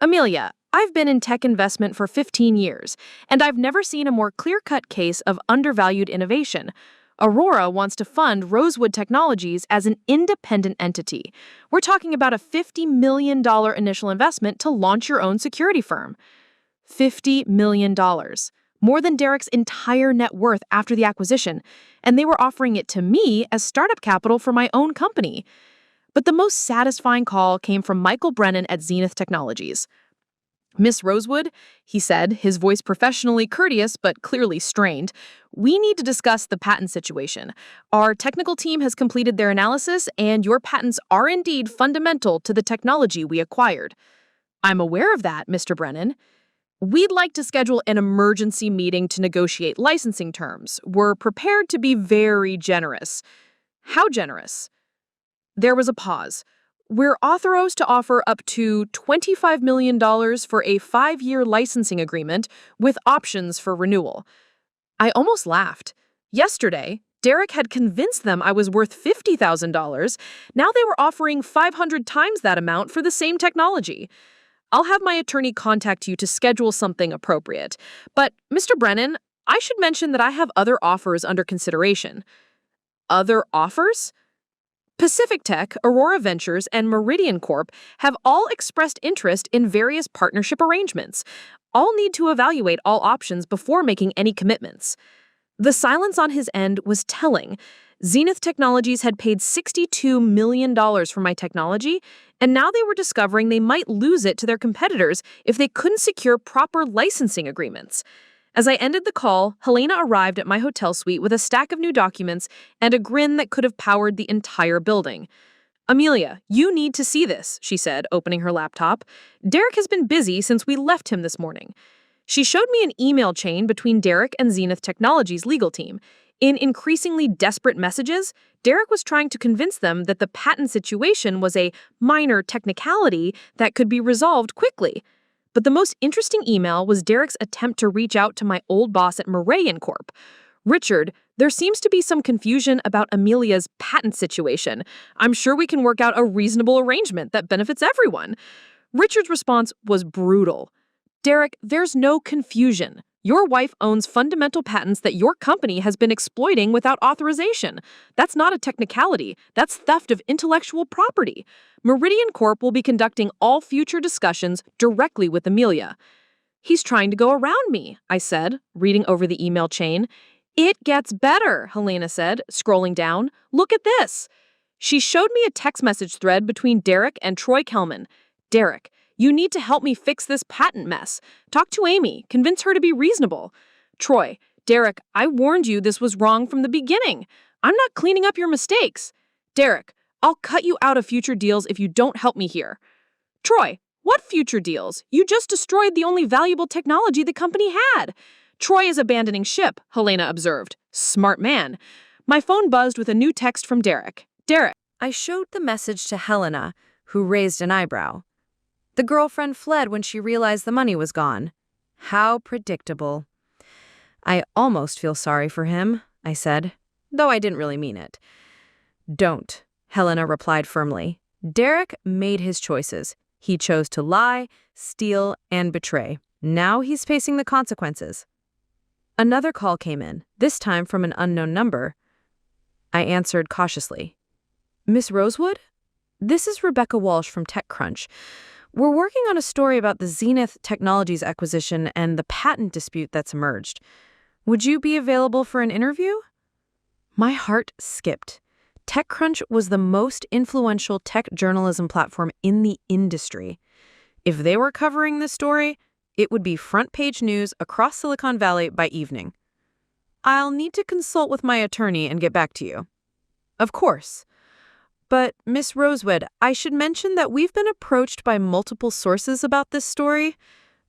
Amelia, I've been in tech investment for 15 years, and I've never seen a more clear-cut case of undervalued innovation. Aurora wants to fund Rosewood Technologies as an independent entity. We're talking about a $50 million initial investment to launch your own security firm. $50 million. More than Derek's entire net worth after the acquisition, and they were offering it to me as startup capital for my own company. But the most satisfying call came from Michael Brennan at Zenith Technologies. Miss Rosewood, he said, his voice professionally courteous but clearly strained, we need to discuss the patent situation. Our technical team has completed their analysis, and your patents are indeed fundamental to the technology we acquired. I'm aware of that, Mr. Brennan. We'd like to schedule an emergency meeting to negotiate licensing terms. We're prepared to be very generous. How generous? There was a pause. We're authorized to offer up to $25 million for a 5-year licensing agreement with options for renewal. I almost laughed. Yesterday, Derek had convinced them I was worth $50,000. Now they were offering 500 times that amount for the same technology. I'll have my attorney contact you to schedule something appropriate. But, Mr. Brennan, I should mention that I have other offers under consideration. Other offers? Pacific Tech, Aurora Ventures, and Meridian Corp have all expressed interest in various partnership arrangements. All need to evaluate all options before making any commitments. The silence on his end was telling. Zenith Technologies had paid $62 million for my technology, and now they were discovering they might lose it to their competitors if they couldn't secure proper licensing agreements. As I ended the call, Helena arrived at my hotel suite with a stack of new documents and a grin that could have powered the entire building. Amelia, you need to see this, she said, opening her laptop. Derek has been busy since we left him this morning. She showed me an email chain between Derek and Zenith Technologies' legal team. In increasingly desperate messages, Derek was trying to convince them that the patent situation was a minor technicality that could be resolved quickly. But the most interesting email was Derek's attempt to reach out to my old boss at Meridian Corp. Richard, there seems to be some confusion about Amelia's patent situation. I'm sure we can work out a reasonable arrangement that benefits everyone. Richard's response was brutal. Derek, there's no confusion. Your wife owns fundamental patents that your company has been exploiting without authorization. That's not a technicality. That's theft of intellectual property. Meridian Corp will be conducting all future discussions directly with Amelia. He's trying to go around me, I said, reading over the email chain. It gets better, Helena said, scrolling down. Look at this. She showed me a text message thread between Derek and Troy Kelman. Derek, you need to help me fix this patent mess. Talk to Amy. Convince her to be reasonable. Troy, Derek, I warned you this was wrong from the beginning. I'm not cleaning up your mistakes. Derek, I'll cut you out of future deals if you don't help me here. Troy, what future deals? You just destroyed the only valuable technology the company had. Troy is abandoning ship, Helena observed. Smart man. My phone buzzed with a new text from Derek. Derek. I showed the message to Helena, who raised an eyebrow. The girlfriend fled when she realized the money was gone. How predictable. I almost feel sorry for him, I said, though I didn't really mean it. Don't, Helena replied firmly. Derek made his choices. He chose to lie, steal, and betray. Now he's facing the consequences. Another call came in, this time from an unknown number. I answered cautiously. Miss Rosewood? This is Rebecca Walsh from TechCrunch. We're working on a story about the Zenith Technologies acquisition and the patent dispute that's emerged. Would you be available for an interview? My heart skipped. TechCrunch was the most influential tech journalism platform in the industry. If they were covering this story, it would be front-page news across Silicon Valley by evening. I'll need to consult with my attorney and get back to you. Of course. But, Miss Rosewood, I should mention that we've been approached by multiple sources about this story.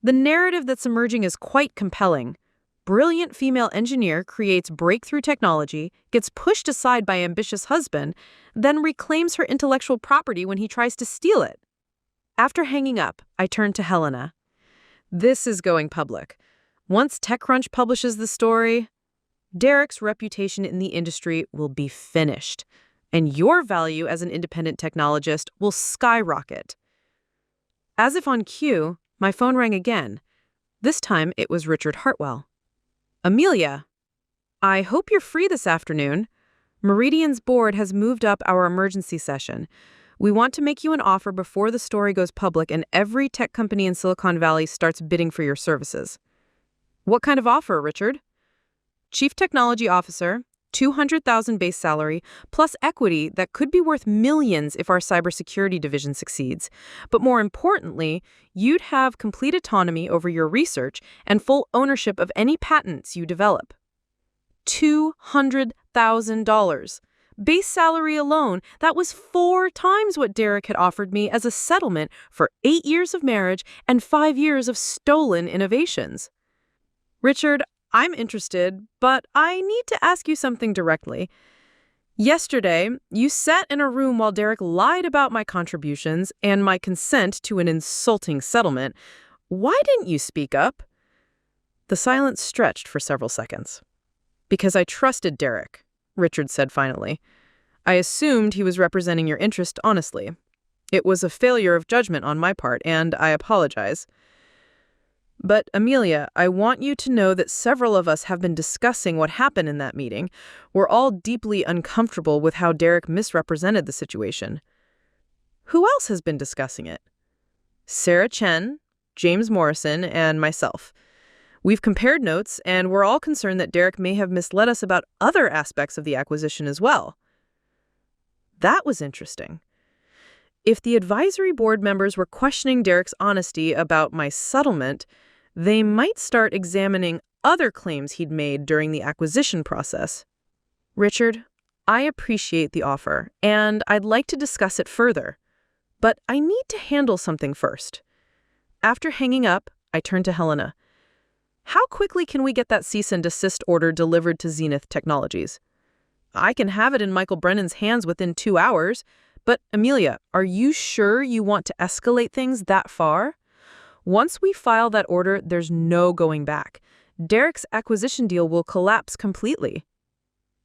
The narrative that's emerging is quite compelling. Brilliant female engineer creates breakthrough technology, gets pushed aside by ambitious husband, then reclaims her intellectual property when he tries to steal it. After hanging up, I turned to Helena. This is going public. Once TechCrunch publishes the story, Derek's reputation in the industry will be finished, and your value as an independent technologist will skyrocket. As if on cue, my phone rang again. This time it was Richard Hartwell. Amelia, I hope you're free this afternoon. Meridian's board has moved up our emergency session. We want to make you an offer before the story goes public and every tech company in Silicon Valley starts bidding for your services. What kind of offer, Richard? Chief Technology Officer, $200,000 base salary, plus equity that could be worth millions if our cybersecurity division succeeds. But more importantly, you'd have complete autonomy over your research and full ownership of any patents you develop. $200,000. Base salary alone, that was 4 times what Derek had offered me as a settlement for 8 years of marriage and 5 years of stolen innovations. Richard, I'm interested, but I need to ask you something directly. Yesterday, you sat in a room while Derek lied about my contributions and my consent to an insulting settlement. Why didn't you speak up? The silence stretched for several seconds. Because I trusted Derek, Richard said finally. I assumed he was representing your interest honestly. It was a failure of judgment on my part, and I apologize. But, Amelia, I want you to know that several of us have been discussing what happened in that meeting. We're all deeply uncomfortable with how Derek misrepresented the situation. Who else has been discussing it? Sarah Chen, James Morrison, and myself. We've compared notes, and we're all concerned that Derek may have misled us about other aspects of the acquisition as well. That was interesting. If the advisory board members were questioning Derek's honesty about my settlement, they might start examining other claims he'd made during the acquisition process. Richard, I appreciate the offer, and I'd like to discuss it further. But I need to handle something first. After hanging up, I turned to Helena. How quickly can we get that cease and desist order delivered to Zenith Technologies? I can have it in Michael Brennan's hands within 2 hours, but Amelia, are you sure you want to escalate things that far? Once we file that order, there's no going back. Derek's acquisition deal will collapse completely.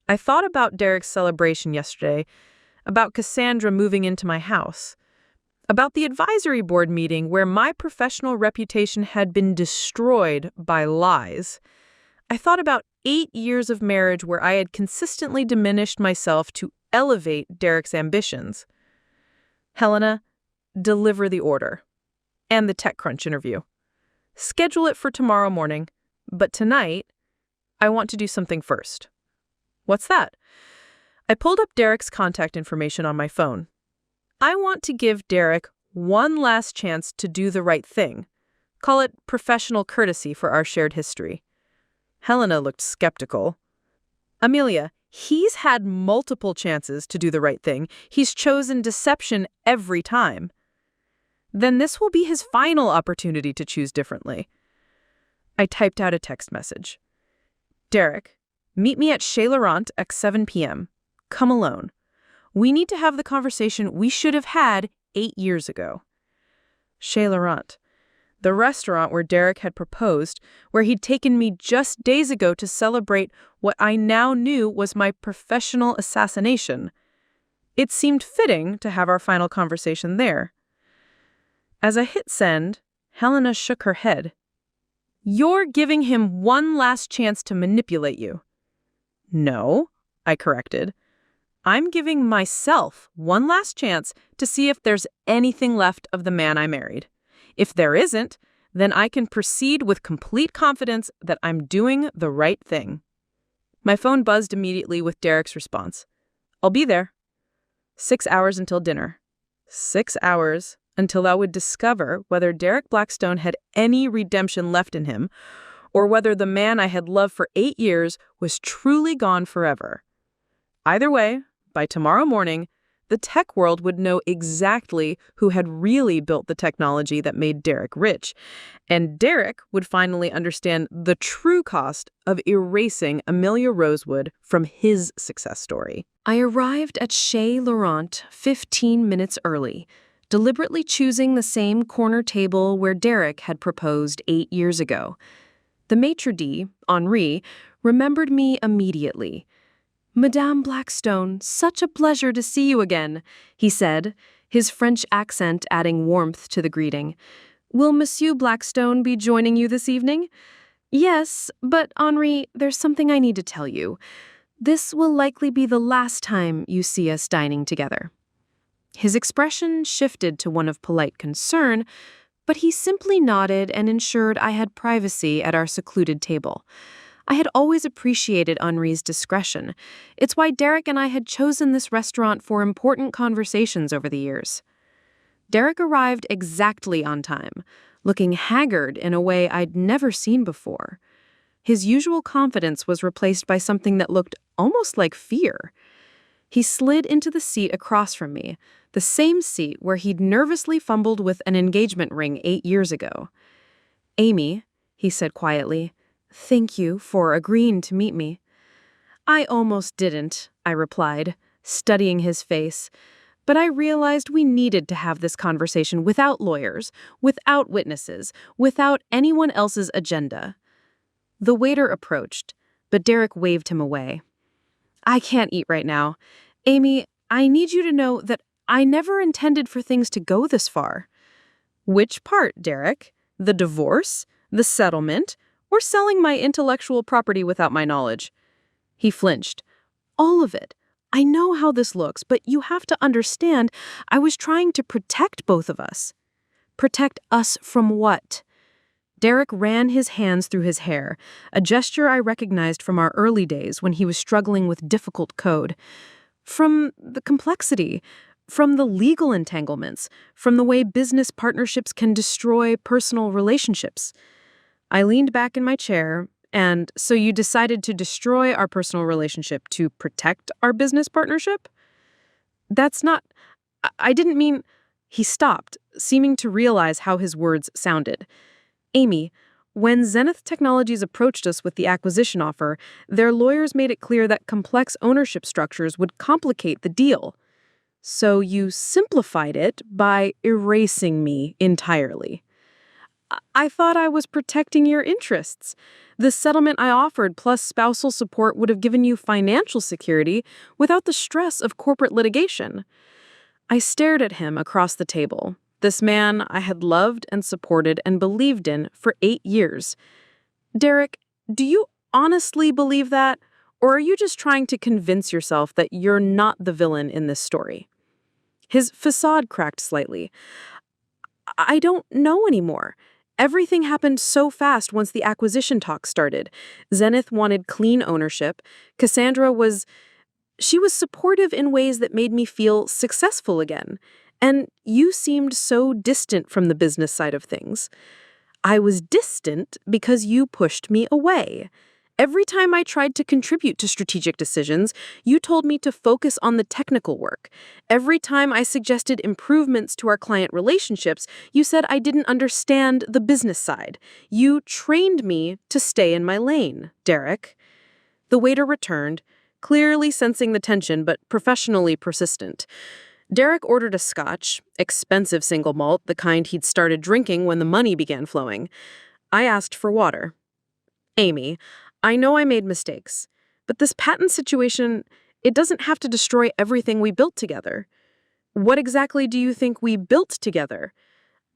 I thought about Derek's celebration yesterday, about Cassandra moving into my house, about the advisory board meeting where my professional reputation had been destroyed by lies. I thought about 8 years of marriage where I had consistently diminished myself to elevate Derek's ambitions. Helena, deliver the order. And the TechCrunch interview. Schedule it for tomorrow morning, but tonight, I want to do something first. What's that? I pulled up Derek's contact information on my phone. I want to give Derek one last chance to do the right thing. Call it professional courtesy for our shared history. Helena looked skeptical. Amelia, he's had multiple chances to do the right thing. He's chosen deception every time. Then this will be his final opportunity to choose differently. I typed out a text message. Derek, meet me at Chez Laurent at 7 p.m. Come alone. We need to have the conversation we should have had 8 years ago. Chez Laurent, the restaurant where Derek had proposed, where he'd taken me just days ago to celebrate what I now knew was my professional assassination. It seemed fitting to have our final conversation there. As I hit send, Helena shook her head. "You're giving him one last chance to manipulate you." "No," I corrected. "I'm giving myself one last chance to see if there's anything left of the man I married. If there isn't, then I can proceed with complete confidence that I'm doing the right thing." My phone buzzed immediately with Derek's response. "I'll be there." 6 hours until dinner. 6 hours until I would discover whether Derek Blackstone had any redemption left in him, or whether the man I had loved for 8 years was truly gone forever. Either way, by tomorrow morning, the tech world would know exactly who had really built the technology that made Derek rich, and Derek would finally understand the true cost of erasing Amelia Rosewood from his success story. I arrived at Chez Laurent 15 minutes early, deliberately choosing the same corner table where Derek had proposed 8 years ago. The maitre d', Henri, remembered me immediately. "Madame Blackstone, such a pleasure to see you again," he said, his French accent adding warmth to the greeting. "Will Monsieur Blackstone be joining you this evening?" "Yes, but Henri, there's something I need to tell you. This will likely be the last time you see us dining together." His expression shifted to one of polite concern, but he simply nodded and ensured I had privacy at our secluded table. I had always appreciated Henri's discretion. It's why Derek and I had chosen this restaurant for important conversations over the years. Derek arrived exactly on time, looking haggard in a way I'd never seen before. His usual confidence was replaced by something that looked almost like fear. He slid into the seat across from me, the same seat where he'd nervously fumbled with an engagement ring 8 years ago. "Amy," he said quietly, "thank you for agreeing to meet me." "I almost didn't," I replied, studying his face. But I realized we needed to have this conversation without lawyers, without witnesses, without anyone else's agenda. The waiter approached, but Derek waved him away. "I can't eat right now. Amy, I need you to know that I never intended for things to go this far." "Which part, Derek? The divorce? The settlement? Or selling my intellectual property without my knowledge?" He flinched. "All of it. I know how this looks, but you have to understand I was trying to protect both of us." "Protect us from what?" Derek ran his hands through his hair, a gesture I recognized from our early days when he was struggling with difficult code. "From the complexity, from the legal entanglements, from the way business partnerships can destroy personal relationships." I leaned back in my chair. "And so you decided to destroy our personal relationship to protect our business partnership?" "That's not... I didn't mean..." He stopped, seeming to realize how his words sounded. "Amy, when Zenith Technologies approached us with the acquisition offer, their lawyers made it clear that complex ownership structures would complicate the deal. So you simplified it by erasing me entirely. I thought I was protecting your interests. The settlement I offered plus spousal support would have given you financial security without the stress of corporate litigation." I stared at him across the table, this man I had loved and supported and believed in for 8 years. "Derek, do you honestly believe that? Or are you just trying to convince yourself that you're not the villain in this story?" His facade cracked slightly. "I don't know anymore. Everything happened so fast once the acquisition talks started. Zenith wanted clean ownership. Cassandra was supportive in ways that made me feel successful again. And you seemed so distant from the business side of things. I was distant because you pushed me away. Every time I tried to contribute to strategic decisions, you told me to focus on the technical work. Every time I suggested improvements to our client relationships, you said I didn't understand the business side. You trained me to stay in my lane, Derek." The waiter returned, clearly sensing the tension but professionally persistent. Derek ordered a scotch, expensive single malt, the kind he'd started drinking when the money began flowing. I asked for water. Amy, I know I made mistakes, but this patent situation, it doesn't have to destroy everything we built together. What exactly do you think we built together?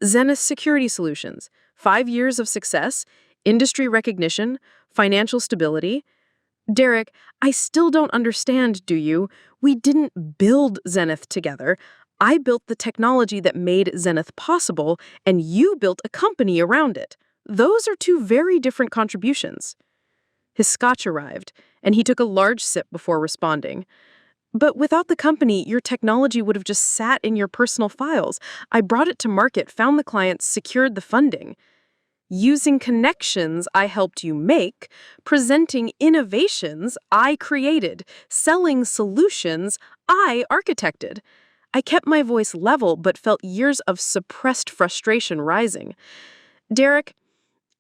Zenith Security Solutions, 5 years of success, industry recognition, financial stability. Derek, I still don't understand, do you? We didn't build Zenith together. I built the technology that made Zenith possible, and you built a company around it. Those are two very different contributions. His scotch arrived, and he took a large sip before responding. But without the company, your technology would have just sat in your personal files. I brought it to market, found the clients, secured the funding. Using connections I helped you make, presenting innovations I created, selling solutions I architected. I kept my voice level but felt years of suppressed frustration rising. Derek,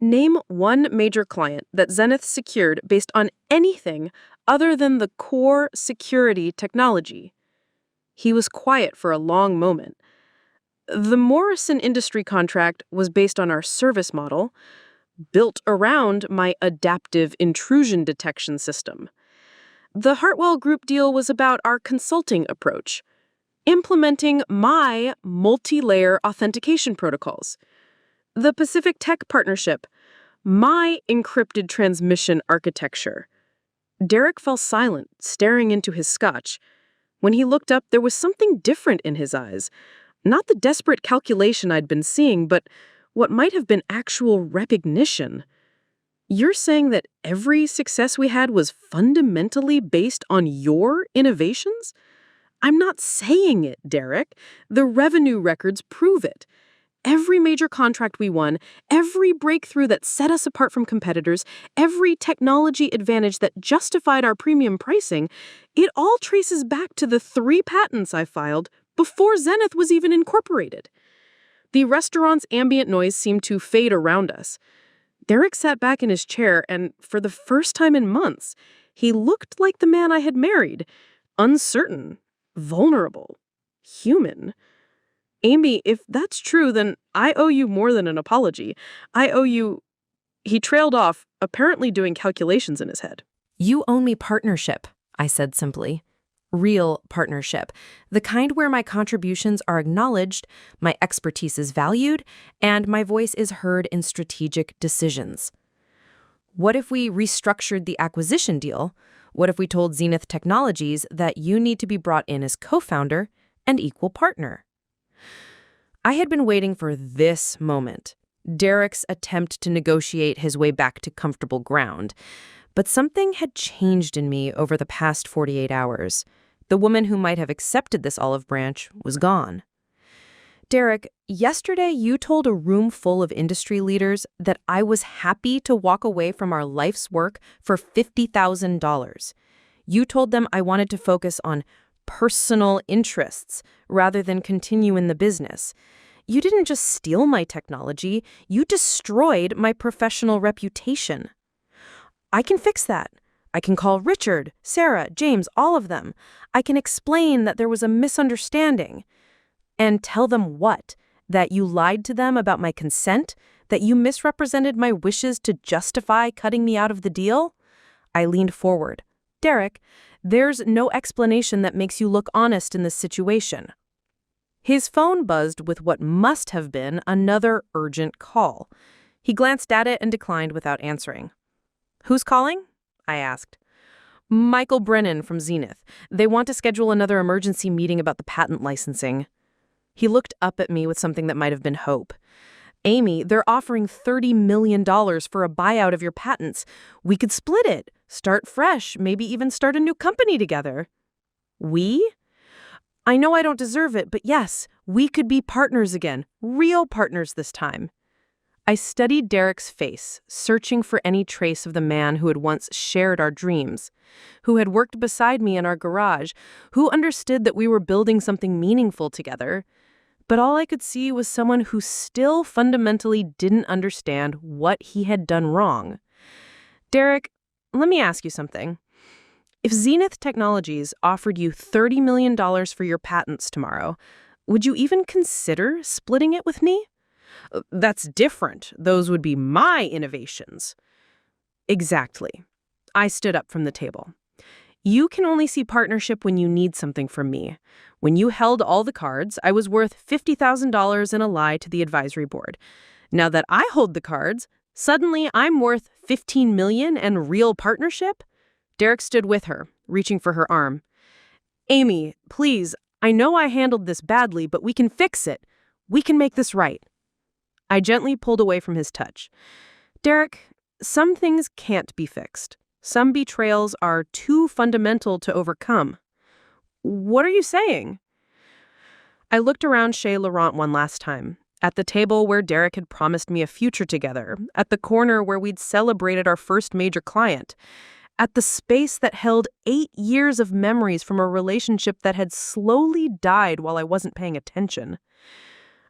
name one major client that Zenith secured based on anything other than the core security technology. He was quiet for a long moment. The Morrison Industry contract was based on our service model, built around my adaptive intrusion detection system. The Hartwell Group deal was about our consulting approach, implementing my multi-layer authentication protocols. The Pacific Tech partnership, my encrypted transmission architecture. Derek fell silent, staring into his scotch. When he looked up, there was something different in his eyes. Not the desperate calculation I'd been seeing, but what might have been actual recognition. You're saying that every success we had was fundamentally based on your innovations? I'm not saying it, Derek. The revenue records prove it. Every major contract we won, every breakthrough that set us apart from competitors, every technology advantage that justified our premium pricing, it all traces back to the 3 patents I filed before Zenith was even incorporated. The restaurant's ambient noise seemed to fade around us. Derek sat back in his chair, and for the first time in months, he looked like the man I had married, uncertain, vulnerable, human. Amy, if that's true, then I owe you more than an apology. I owe you... He trailed off, apparently doing calculations in his head. You owe me partnership, I said simply. Real partnership. The kind where my contributions are acknowledged, my expertise is valued, and my voice is heard in strategic decisions. What if we restructured the acquisition deal? What if we told Zenith Technologies that you need to be brought in as co-founder and equal partner? I had been waiting for this moment, Derek's attempt to negotiate his way back to comfortable ground. But something had changed in me over the past 48 hours. The woman who might have accepted this olive branch was gone. Derek, yesterday you told a room full of industry leaders that I was happy to walk away from our life's work for $50,000. You told them I wanted to focus on personal interests rather than continue in the business. You didn't just steal my technology, you destroyed my professional reputation. I can fix that. I can call Richard, Sarah, James, all of them. I can explain that there was a misunderstanding. And tell them what? That you lied to them about my consent? That you misrepresented my wishes to justify cutting me out of the deal? I leaned forward. Derek, there's no explanation that makes you look honest in this situation. His phone buzzed with what must have been another urgent call. He glanced at it and declined without answering. Who's calling? I asked. Michael Brennan from Zenith. They want to schedule another emergency meeting about the patent licensing. He looked up at me with something that might have been hope. Amy, they're offering $30 million for a buyout of your patents. We could split it, start fresh, maybe even start a new company together. We? I know I don't deserve it, but yes, we could be partners again, real partners this time. I studied Derek's face, searching for any trace of the man who had once shared our dreams, who had worked beside me in our garage, who understood that we were building something meaningful together. But all I could see was someone who still fundamentally didn't understand what he had done wrong. Derek, let me ask you something. If Zenith Technologies offered you $30 million for your patents tomorrow, would you even consider splitting it with me? That's different. Those would be my innovations. Exactly. I stood up from the table. You can only see partnership when you need something from me. When you held all the cards, I was worth $50,000 in a lie to the advisory board. Now that I hold the cards, suddenly I'm worth $15 million and real partnership? Derek stood with her, reaching for her arm. Amy, please, I know I handled this badly, but we can fix it. We can make this right. I gently pulled away from his touch. Derek, some things can't be fixed. Some betrayals are too fundamental to overcome. What are you saying? I looked around Chez Laurent one last time, at the table where Derek had promised me a future together, at the corner where we'd celebrated our first major client, at the space that held 8 years of memories from a relationship that had slowly died while I wasn't paying attention.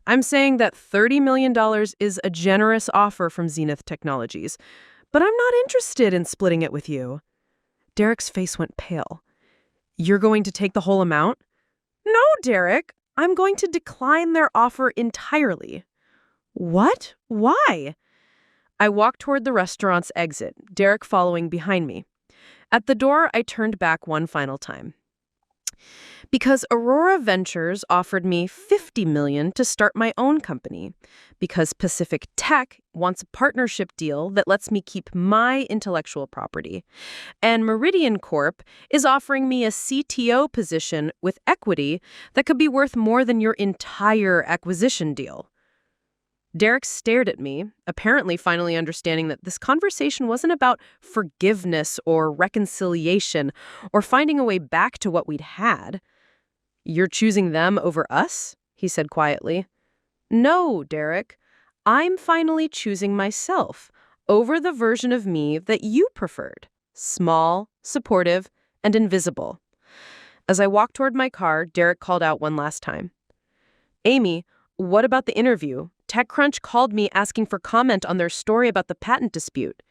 I'm saying that $30 million is a generous offer from Zenith Technologies, but I'm not interested in splitting it with you. Derek's face went pale. You're going to take the whole amount? No, Derek. I'm going to decline their offer entirely. What? Why? I walked toward the restaurant's exit, Derek following behind me. At the door, I turned back one final time. Because Aurora Ventures offered me $50 million to start my own company. Because Pacific Tech wants a partnership deal that lets me keep my intellectual property. And Meridian Corp is offering me a CTO position with equity that could be worth more than your entire acquisition deal. Derek stared at me, apparently finally understanding that this conversation wasn't about forgiveness or reconciliation or finding a way back to what we'd had. You're choosing them over us? He said quietly. No, Derek. I'm finally choosing myself over the version of me that you preferred. Small, supportive, and invisible. As I walked toward my car, Derek called out one last time. Amy, what about the interview? TechCrunch called me asking for comment on their story about the patent dispute.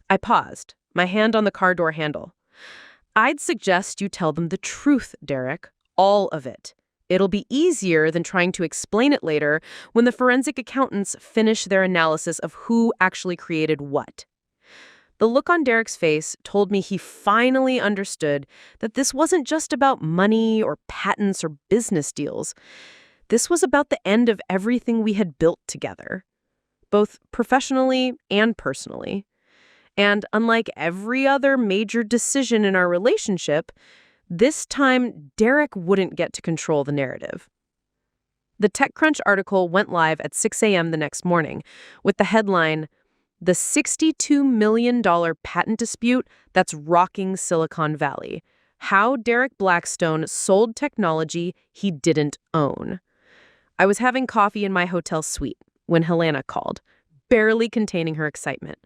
I paused, my hand on the car door handle. I'd suggest you tell them the truth, Derek. All of it. It'll be easier than trying to explain it later when the forensic accountants finish their analysis of who actually created what. The look on Derek's face told me he finally understood that this wasn't just about money or patents or business deals. This was about the end of everything we had built together, both professionally and personally. And unlike every other major decision in our relationship, this time Derek wouldn't get to control the narrative. The TechCrunch article went live at 6 a.m. the next morning with the headline, "The $62 million patent dispute that's rocking Silicon Valley. How Derek Blackstone sold technology he didn't own." I was having coffee in my hotel suite when Helena called, barely containing her excitement.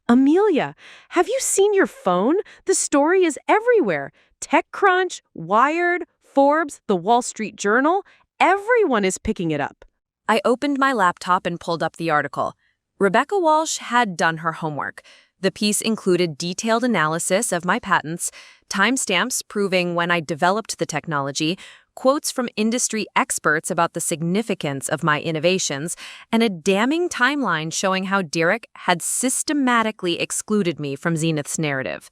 Amelia, have you seen your phone? The story is everywhere. TechCrunch, Wired, Forbes, The Wall Street Journal, everyone is picking it up. I opened my laptop and pulled up the article. Rebecca Walsh had done her homework. The piece included detailed analysis of my patents, timestamps proving when I developed the technology, quotes from industry experts about the significance of my innovations, and a damning timeline showing how Derek had systematically excluded me from Zenith's narrative.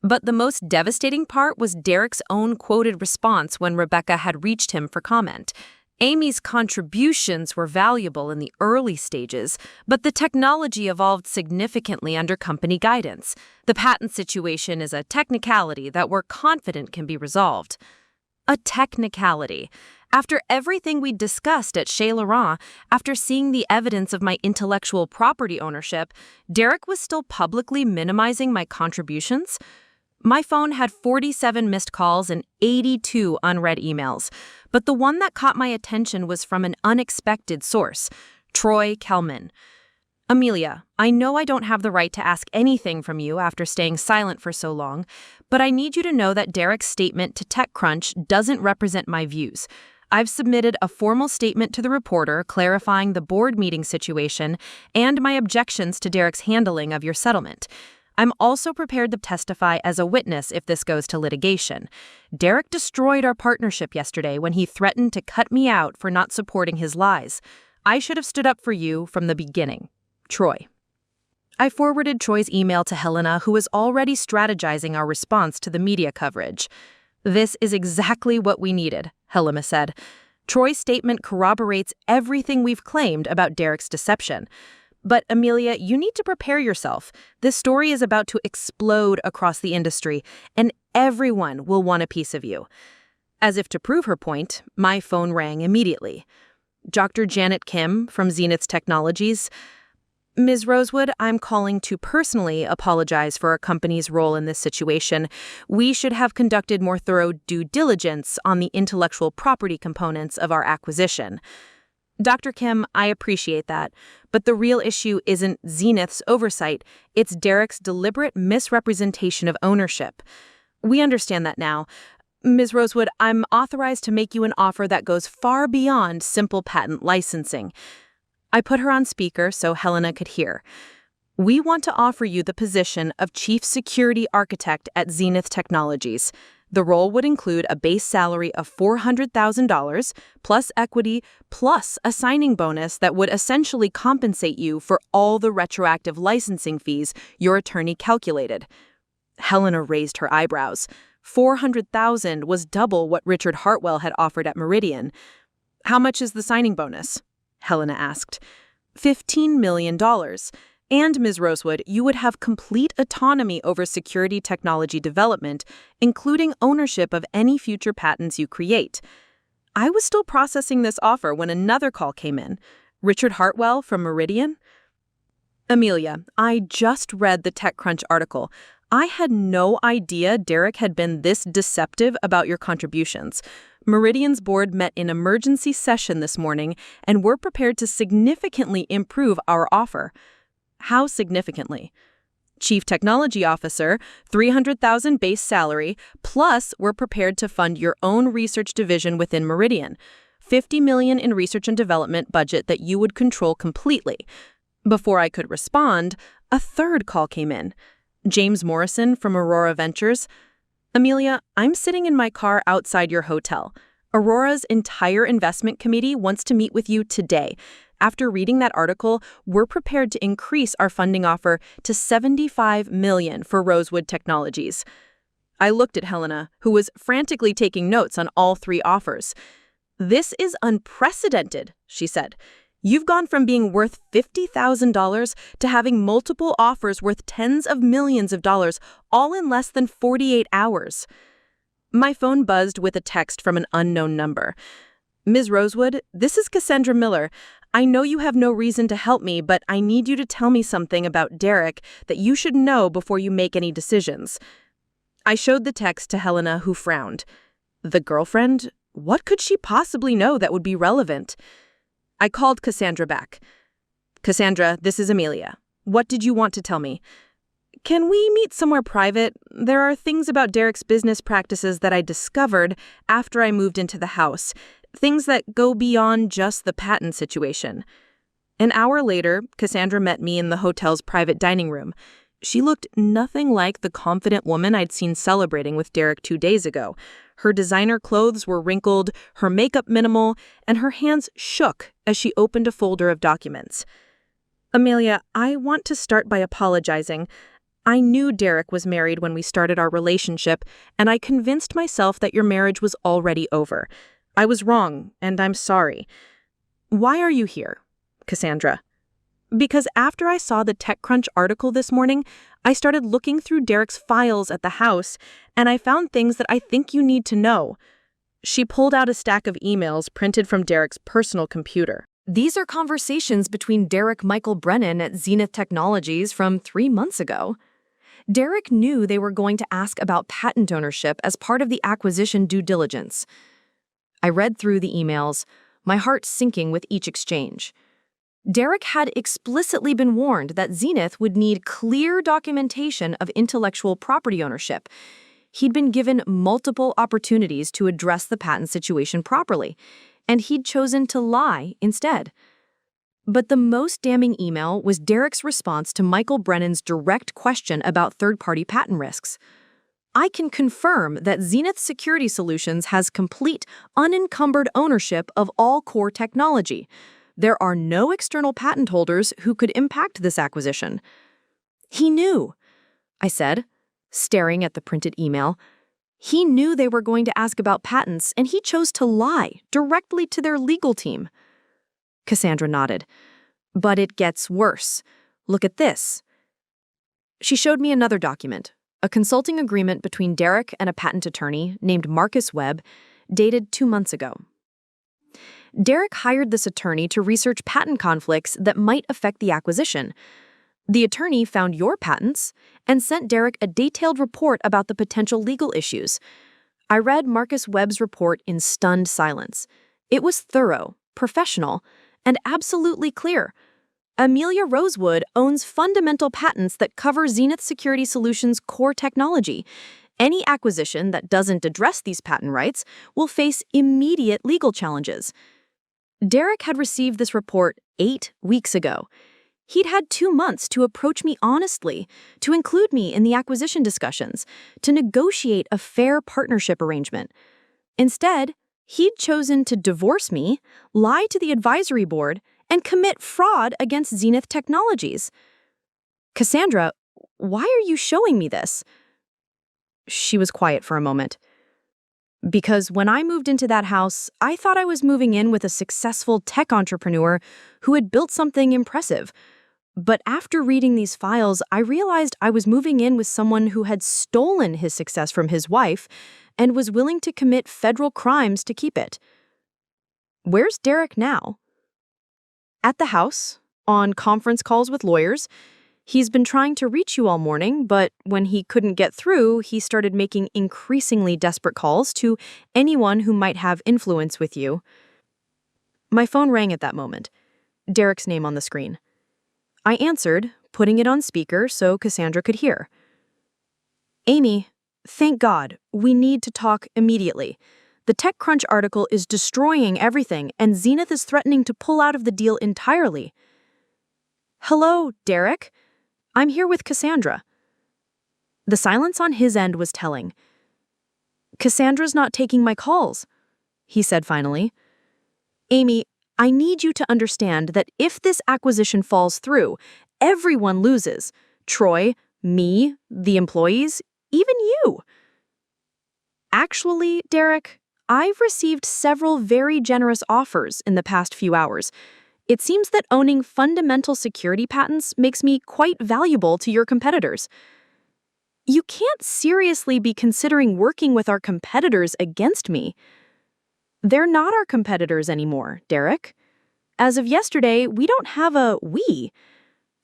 But the most devastating part was Derek's own quoted response when Rebecca had reached him for comment. Amy's contributions were valuable in the early stages, but the technology evolved significantly under company guidance. The patent situation is a technicality that we're confident can be resolved. A technicality. After everything we discussed at Chez Laurent, after seeing the evidence of my intellectual property ownership, Derek was still publicly minimizing my contributions? My phone had 47 missed calls and 82 unread emails, but the one that caught my attention was from an unexpected source, Troy Kelman. Amelia, I know I don't have the right to ask anything from you after staying silent for so long, but I need you to know that Derek's statement to TechCrunch doesn't represent my views. I've submitted a formal statement to the reporter clarifying the board meeting situation and my objections to Derek's handling of your settlement. I'm also prepared to testify as a witness if this goes to litigation. Derek destroyed our partnership yesterday when he threatened to cut me out for not supporting his lies. I should have stood up for you from the beginning. Troy. I forwarded Troy's email to Helena, who was already strategizing our response to the media coverage. This is exactly what we needed, Helena said. Troy's statement corroborates everything we've claimed about Derek's deception. But, Amelia, you need to prepare yourself. This story is about to explode across the industry, and everyone will want a piece of you. As if to prove her point, my phone rang immediately. Dr. Janet Kim from Zenith Technologies. Ms. Rosewood, I'm calling to personally apologize for our company's role in this situation. We should have conducted more thorough due diligence on the intellectual property components of our acquisition. Dr. Kim, I appreciate that, but the real issue isn't Zenith's oversight, it's Derek's deliberate misrepresentation of ownership. We understand that now. Ms. Rosewood, I'm authorized to make you an offer that goes far beyond simple patent licensing. I put her on speaker so Helena could hear. We want to offer you the position of Chief Security Architect at Zenith Technologies. The role would include a base salary of $400,000, plus equity, plus a signing bonus that would essentially compensate you for all the retroactive licensing fees your attorney calculated. Helena raised her eyebrows. $400,000 was double what Richard Hartwell had offered at Meridian. How much is the signing bonus? Helena asked. $15 million. And, Ms. Rosewood, you would have complete autonomy over security technology development, including ownership of any future patents you create. I was still processing this offer when another call came in. Richard Hartwell from Meridian? Amelia, I just read the TechCrunch article. I had no idea Derek had been this deceptive about your contributions. Meridian's board met in emergency session this morning, and we're prepared to significantly improve our offer. How significantly? Chief Technology Officer, $300,000 base salary, plus we're prepared to fund your own research division within Meridian. $50 million in research and development budget that you would control completely. Before I could respond, a third call came in. James Morrison from Aurora Ventures. Amelia, I'm sitting in my car outside your hotel. Aurora's entire investment committee wants to meet with you today. After reading that article, we're prepared to increase our funding offer to $75 million for Rosewood Technologies. I looked at Helena, who was frantically taking notes on all three offers. This is unprecedented, she said. You've gone from being worth $50,000 to having multiple offers worth tens of millions of dollars, all in less than 48 hours. My phone buzzed with a text from an unknown number. Ms. Rosewood, this is Cassandra Miller. I know you have no reason to help me, but I need you to tell me something about Derek that you should know before you make any decisions. I showed the text to Helena, who frowned. The girlfriend? What could she possibly know that would be relevant? I called Cassandra back. Cassandra, this is Amelia. What did you want to tell me? Can we meet somewhere private? There are things about Derek's business practices that I discovered after I moved into the house. Things that go beyond just the patent situation. An hour later, Cassandra met me in the hotel's private dining room. She looked nothing like the confident woman I'd seen celebrating with Derek 2 days ago. Her designer clothes were wrinkled, her makeup minimal, and her hands shook as she opened a folder of documents. Amelia, I want to start by apologizing. I knew Derek was married when we started our relationship, and I convinced myself that your marriage was already over. I was wrong, and I'm sorry. Why are you here, Cassandra? Because after I saw the TechCrunch article this morning, I started looking through Derek's files at the house, and I found things that I think you need to know. She pulled out a stack of emails printed from Derek's personal computer. These are conversations between Derek Michael Brennan at Zenith Technologies from 3 months ago. Derek knew they were going to ask about patent ownership as part of the acquisition due diligence. I read through the emails, my heart sinking with each exchange. Derek had explicitly been warned that Zenith would need clear documentation of intellectual property ownership. He'd been given multiple opportunities to address the patent situation properly, and he'd chosen to lie instead. But the most damning email was Derek's response to Michael Brennan's direct question about third-party patent risks. I can confirm that Zenith Security Solutions has complete, unencumbered ownership of all core technology. There are no external patent holders who could impact this acquisition. He knew, I said, staring at the printed email. He knew they were going to ask about patents, and he chose to lie directly to their legal team. Cassandra nodded. But it gets worse. Look at this. She showed me another document, a consulting agreement between Derek and a patent attorney named Marcus Webb, dated 2 months ago. Derek hired this attorney to research patent conflicts that might affect the acquisition. The attorney found your patents and sent Derek a detailed report about the potential legal issues. I read Marcus Webb's report in stunned silence. It was thorough, professional, and absolutely clear. Amelia Rosewood owns fundamental patents that cover Zenith Security Solutions' core technology. Any acquisition that doesn't address these patent rights will face immediate legal challenges. Derek had received this report 8 weeks ago. He'd had 2 months to approach me honestly, to include me in the acquisition discussions, to negotiate a fair partnership arrangement. Instead, he'd chosen to divorce me, lie to the advisory board, and commit fraud against Zenith Technologies. Cassandra, why are you showing me this? She was quiet for a moment. Because when I moved into that house, I thought I was moving in with a successful tech entrepreneur who had built something impressive. But after reading these files, I realized I was moving in with someone who had stolen his success from his wife and was willing to commit federal crimes to keep it. Where's Derek now? At the house, on conference calls with lawyers. He's been trying to reach you all morning, but when he couldn't get through, he started making increasingly desperate calls to anyone who might have influence with you. My phone rang at that moment. Derek's name on the screen. I answered, putting it on speaker so Cassandra could hear. Amy, thank God, we need to talk immediately. The TechCrunch article is destroying everything, and Zenith is threatening to pull out of the deal entirely. Hello, Derek. I'm here with Cassandra. The silence on his end was telling. Cassandra's not taking my calls, he said finally. Amy, I need you to understand that if this acquisition falls through, everyone loses. Troy, me, the employees, even you. Actually, Derek, I've received several very generous offers in the past few hours. It seems that owning fundamental security patents makes me quite valuable to your competitors. You can't seriously be considering working with our competitors against me. They're not our competitors anymore, Derek. As of yesterday, we don't have a we.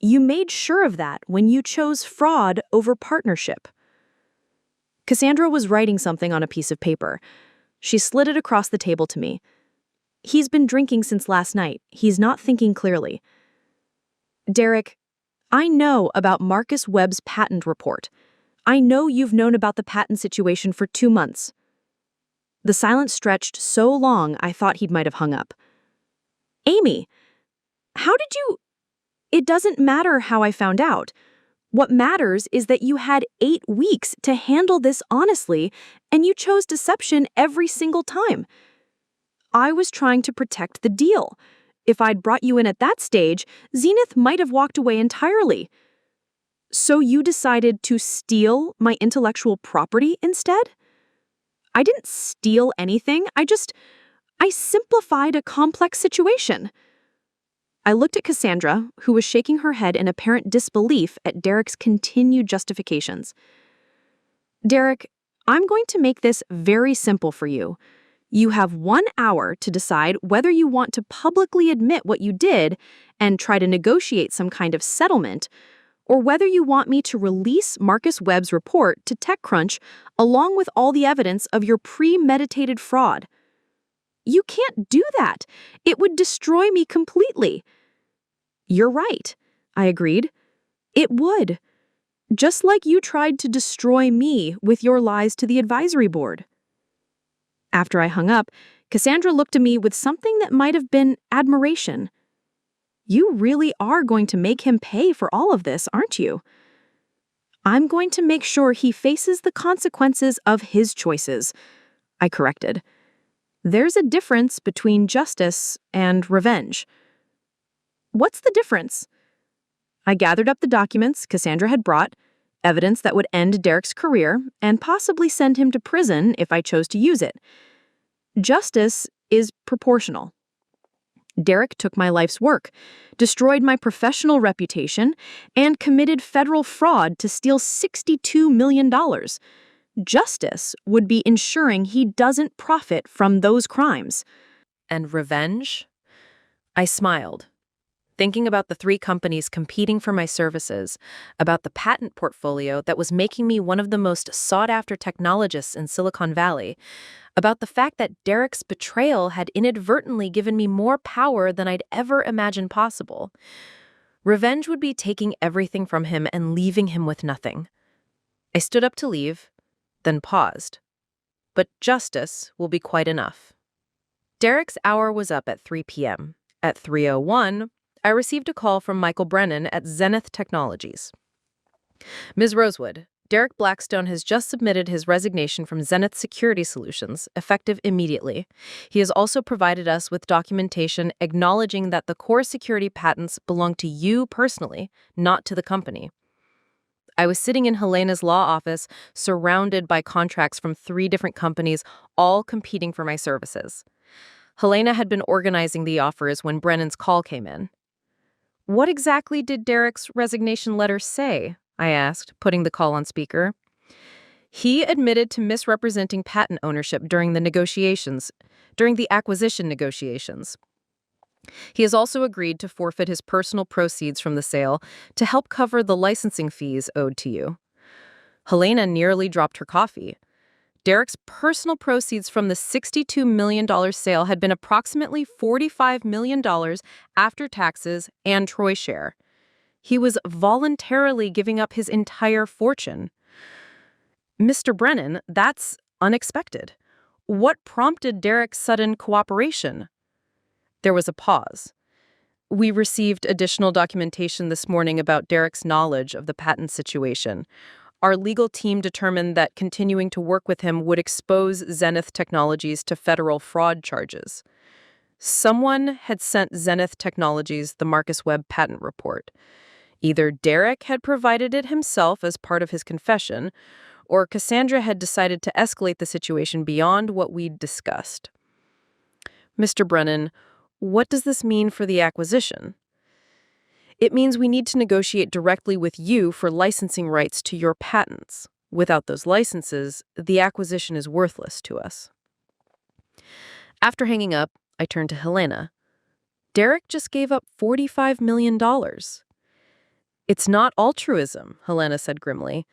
You made sure of that when you chose fraud over partnership. Cassandra was writing something on a piece of paper. She slid it across the table to me. He's been drinking since last night. He's not thinking clearly. Derek, I know about Marcus Webb's patent report. I know you've known about the patent situation for 2 months. The silence stretched so long I thought he might have hung up. Amy, how did you... It doesn't matter how I found out. What matters is that you had 8 weeks to handle this honestly, and you chose deception every single time. I was trying to protect the deal. If I'd brought you in at that stage, Zenith might have walked away entirely. So you decided to steal my intellectual property instead? I didn't steal anything. I simplified a complex situation. I looked at Cassandra, who was shaking her head in apparent disbelief at Derek's continued justifications. Derek, I'm going to make this very simple for you. You have 1 hour to decide whether you want to publicly admit what you did and try to negotiate some kind of settlement, or whether you want me to release Marcus Webb's report to TechCrunch along with all the evidence of your premeditated fraud. You can't do that. It would destroy me completely. You're right, I agreed. It would. Just like you tried to destroy me with your lies to the advisory board. After I hung up, Cassandra looked at me with something that might have been admiration. You really are going to make him pay for all of this, aren't you? I'm going to make sure he faces the consequences of his choices, I corrected. There's a difference between justice and revenge. What's the difference? I gathered up the documents Cassandra had brought, evidence that would end Derek's career and possibly send him to prison if I chose to use it. Justice is proportional. Derek took my life's work, destroyed my professional reputation, and committed federal fraud to steal $62 million. Justice would be ensuring he doesn't profit from those crimes. And revenge? I smiled, thinking about the 3 companies competing for my services, about the patent portfolio that was making me one of the most sought-after technologists in Silicon Valley, about the fact that Derek's betrayal had inadvertently given me more power than I'd ever imagined possible. Revenge would be taking everything from him and leaving him with nothing. I stood up to leave, then paused. But justice will be quite enough. Derek's hour was up at 3 p.m. At 3:01, I received a call from Michael Brennan at Zenith Technologies. Ms. Rosewood, Derek Blackstone has just submitted his resignation from Zenith Security Solutions, effective immediately. He has also provided us with documentation acknowledging that the core security patents belong to you personally, not to the company. I was sitting in Helena's law office, surrounded by contracts from 3 different companies, all competing for my services. Helena had been organizing the offers when Brennan's call came in. "What exactly did Derek's resignation letter say?" I asked, putting the call on speaker. "He admitted to misrepresenting patent ownership during the acquisition negotiations. He has also agreed to forfeit his personal proceeds from the sale to help cover the licensing fees owed to you." Helena nearly dropped her coffee. Derek's personal proceeds from the $62 million sale had been approximately $45 million after taxes and Troy's share. He was voluntarily giving up his entire fortune. "Mr. Brennan, that's unexpected. What prompted Derek's sudden cooperation?" There was a pause. "We received additional documentation this morning about Derek's knowledge of the patent situation. Our legal team determined that continuing to work with him would expose Zenith Technologies to federal fraud charges. Someone had sent Zenith Technologies the Marcus Webb patent report. Either Derek had provided it himself as part of his confession, or Cassandra had decided to escalate the situation beyond what we'd discussed. Mr. Brennan, what does this mean for the acquisition?" "It means we need to negotiate directly with you for licensing rights to your patents. Without those licenses, the acquisition is worthless to us." After hanging up, I turned to Helena. "Derek just gave up $45 million. "It's not altruism," Helena said grimly.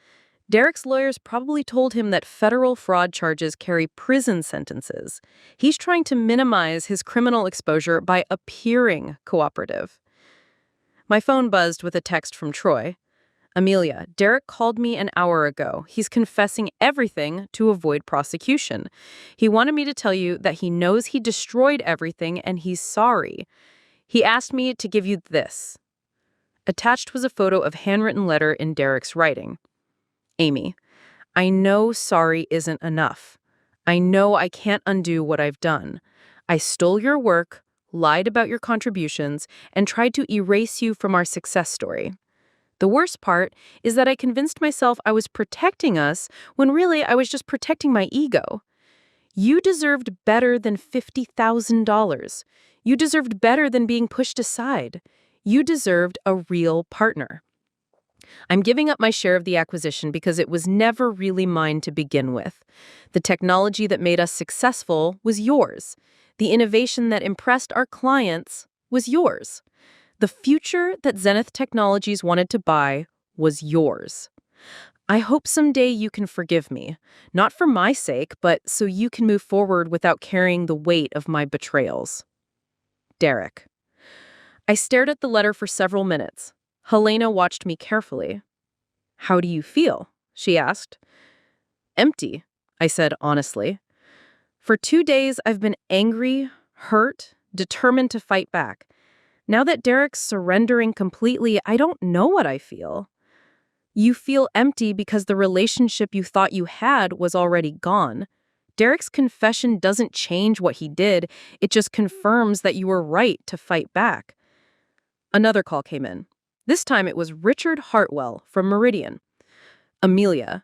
"Derek's lawyers probably told him that federal fraud charges carry prison sentences. He's trying to minimize his criminal exposure by appearing cooperative." My phone buzzed with a text from Troy. "Amelia, Derek called me an hour ago. He's confessing everything to avoid prosecution. He wanted me to tell you that he knows he destroyed everything and he's sorry. He asked me to give you this." Attached was a photo of handwritten letter in Derek's writing. "Amy, I know sorry isn't enough. I know I can't undo what I've done. I stole your work, lied about your contributions, and tried to erase you from our success story. The worst part is that I convinced myself I was protecting us when really I was just protecting my ego. You deserved better than $50,000. You deserved better than being pushed aside. You deserved a real partner. I'm giving up my share of the acquisition because it was never really mine to begin with. The technology that made us successful was yours. The innovation that impressed our clients was yours. The future that Zenith Technologies wanted to buy was yours. I hope someday you can forgive me, not for my sake, but so you can move forward without carrying the weight of my betrayals. Derek." I stared at the letter for several minutes. Helena watched me carefully. "How do you feel?" she asked. "Empty," I said honestly. "For 2 days, I've been angry, hurt, determined to fight back. Now that Derek's surrendering completely, I don't know what I feel. You feel empty because the relationship you thought you had was already gone. Derek's confession doesn't change what he did, it just confirms that you were right to fight back. Another call came in. This time it was Richard Hartwell from Meridian. Amelia,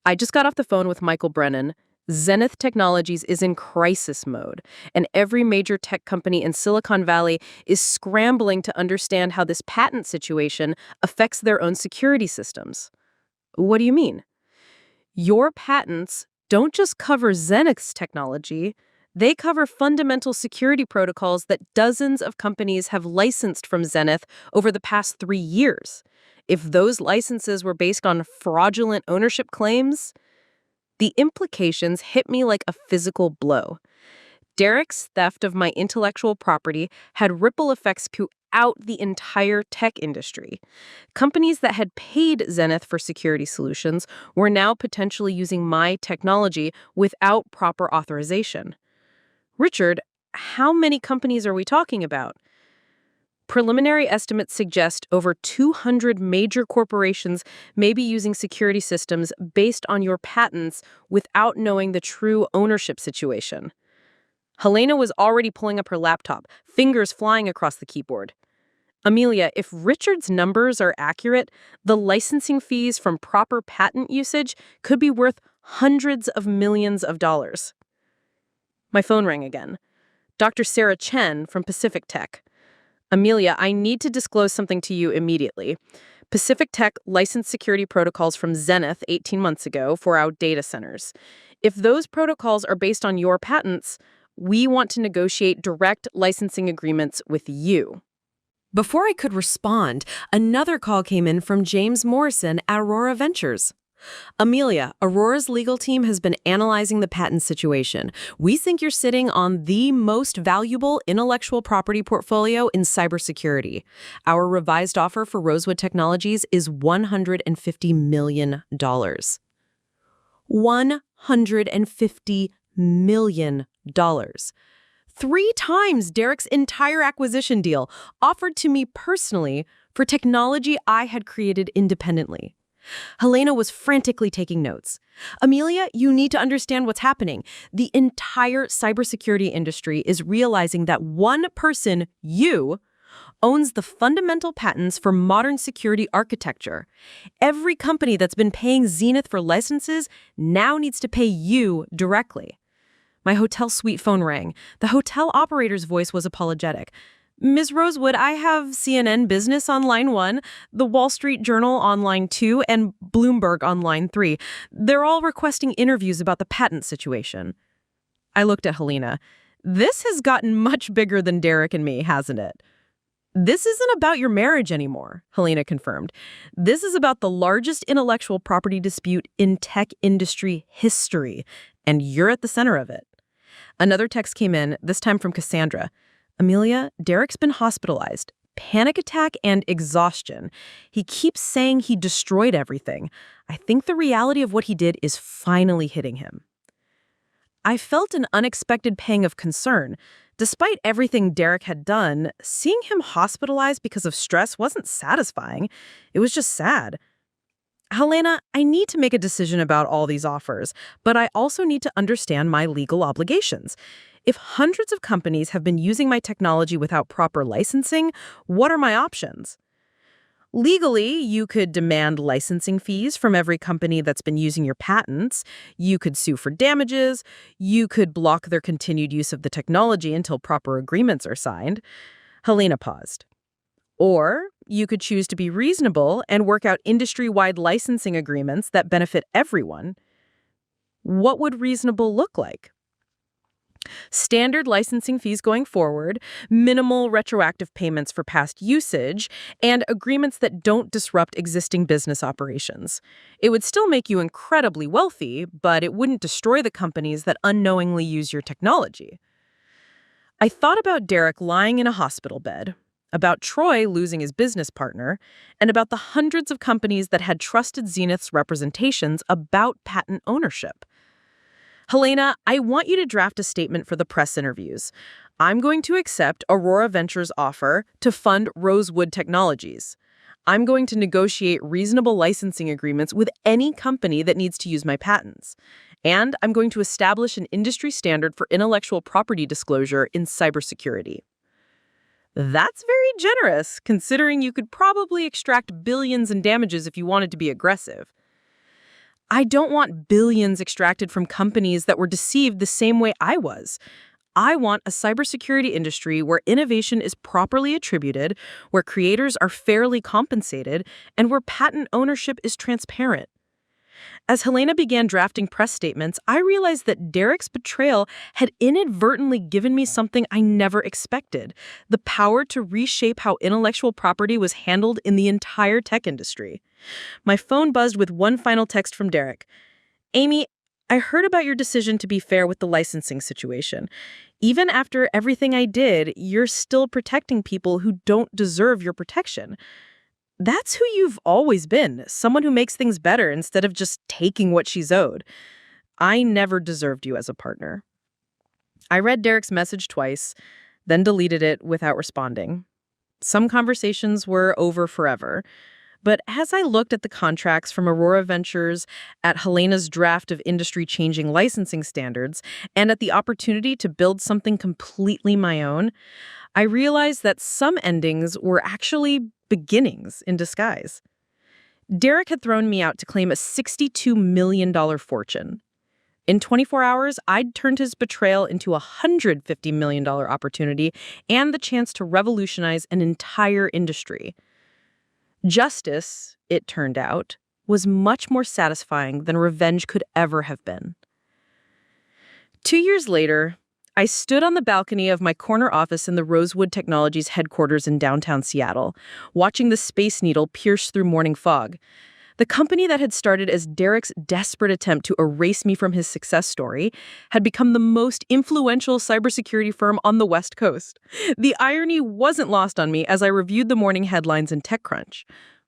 I just got off the phone with Michael Brennan. Zenith Technologies is in crisis mode, and every major tech company in Silicon Valley is scrambling to understand how this patent situation affects their own security systems. What do you mean? Your patents don't just cover Zenith's technology, they cover fundamental security protocols that dozens of companies have licensed from Zenith over the past 3 years. If those licenses were based on fraudulent ownership claims, the implications hit me like a physical blow. Derek's theft of my intellectual property had ripple effects throughout the entire tech industry. Companies that had paid Zenith for security solutions were now potentially using my technology without proper authorization. Richard, how many companies are we talking about? Preliminary estimates suggest over 200 major corporations may be using security systems based on your patents without knowing the true ownership situation. Helena was already pulling up her laptop, fingers flying across the keyboard. Amelia, if Richard's numbers are accurate, the licensing fees from proper patent usage could be worth hundreds of millions of dollars. My phone rang again. Dr. Sarah Chen from Pacific Tech. Amelia, I need to disclose something to you immediately. Pacific Tech licensed security protocols from Zenith 18 months ago for our data centers. If those protocols are based on your patents, we want to negotiate direct licensing agreements with you. Before I could respond, another call came in from James Morrison at Aurora Ventures. Amelia, Aurora's legal team has been analyzing the patent situation. We think you're sitting on the most valuable intellectual property portfolio in cybersecurity. Our revised offer for Rosewood Technologies is $150 million. $150 million. 3 times Derek's entire acquisition deal, offered to me personally for technology I had created independently. Helena was frantically taking notes. Amelia, you need to understand what's happening. The entire cybersecurity industry is realizing that one person, you, owns the fundamental patents for modern security architecture. Every company that's been paying Zenith for licenses now needs to pay you directly. My hotel suite phone rang. The hotel operator's voice was apologetic. Ms. Rosewood, I have CNN Business on line 1, the Wall Street Journal on line 2, and Bloomberg on line 3. They're all requesting interviews about the patent situation. I looked at Helena. This has gotten much bigger than Derek and me, hasn't it? This isn't about your marriage anymore, Helena confirmed. This is about the largest intellectual property dispute in tech industry history, and you're at the center of it. Another text came in, this time from Cassandra. Amelia, Derek's been hospitalized. Panic attack and exhaustion. He keeps saying he destroyed everything. I think the reality of what he did is finally hitting him. I felt an unexpected pang of concern. Despite everything Derek had done, seeing him hospitalized because of stress wasn't satisfying. It was just sad. Helena, I need to make a decision about all these offers, but I also need to understand my legal obligations. If hundreds of companies have been using my technology without proper licensing, what are my options? Legally, you could demand licensing fees from every company that's been using your patents. You could sue for damages. You could block their continued use of the technology until proper agreements are signed. Helena paused. Or you could choose to be reasonable and work out industry-wide licensing agreements that benefit everyone. What would reasonable look like? Standard licensing fees going forward, minimal retroactive payments for past usage, and agreements that don't disrupt existing business operations. It would still make you incredibly wealthy, but it wouldn't destroy the companies that unknowingly use your technology. I thought about Derek lying in a hospital bed, about Troy losing his business partner, and about the hundreds of companies that had trusted Zenith's representations about patent ownership. Helena, I want you to draft a statement for the press interviews. I'm going to accept Aurora Ventures' offer to fund Rosewood Technologies. I'm going to negotiate reasonable licensing agreements with any company that needs to use my patents. And I'm going to establish an industry standard for intellectual property disclosure in cybersecurity. That's very generous, considering you could probably extract billions in damages if you wanted to be aggressive. I don't want billions extracted from companies that were deceived the same way I was. I want a cybersecurity industry where innovation is properly attributed, where creators are fairly compensated, and where patent ownership is transparent. As Helena began drafting press statements, I realized that Derek's betrayal had inadvertently given me something I never expected: the power to reshape how intellectual property was handled in the entire tech industry. My phone buzzed with one final text from Derek. "Amy, I heard about your decision to be fair with the licensing situation. Even after everything I did, you're still protecting people who don't deserve your protection. That's who you've always been, someone who makes things better instead of just taking what she's owed. I never deserved you as a partner." I read Derek's message twice, then deleted it without responding. Some conversations were over forever. But as I looked at the contracts from Aurora Ventures, at Helena's draft of industry-changing licensing standards, and at the opportunity to build something completely my own, I realized that some endings were actually beginnings in disguise. Derek had thrown me out to claim a $62 million fortune. In 24 hours, I'd turned his betrayal into a $150 million opportunity and the chance to revolutionize an entire industry. Justice, it turned out, was much more satisfying than revenge could ever have been. 2 years later, I stood on the balcony of my corner office in the Rosewood Technologies headquarters in downtown Seattle, watching the Space Needle pierce through morning fog. The company that had started as Derek's desperate attempt to erase me from his success story had become the most influential cybersecurity firm on the West Coast. The irony wasn't lost on me as I reviewed the morning headlines in TechCrunch.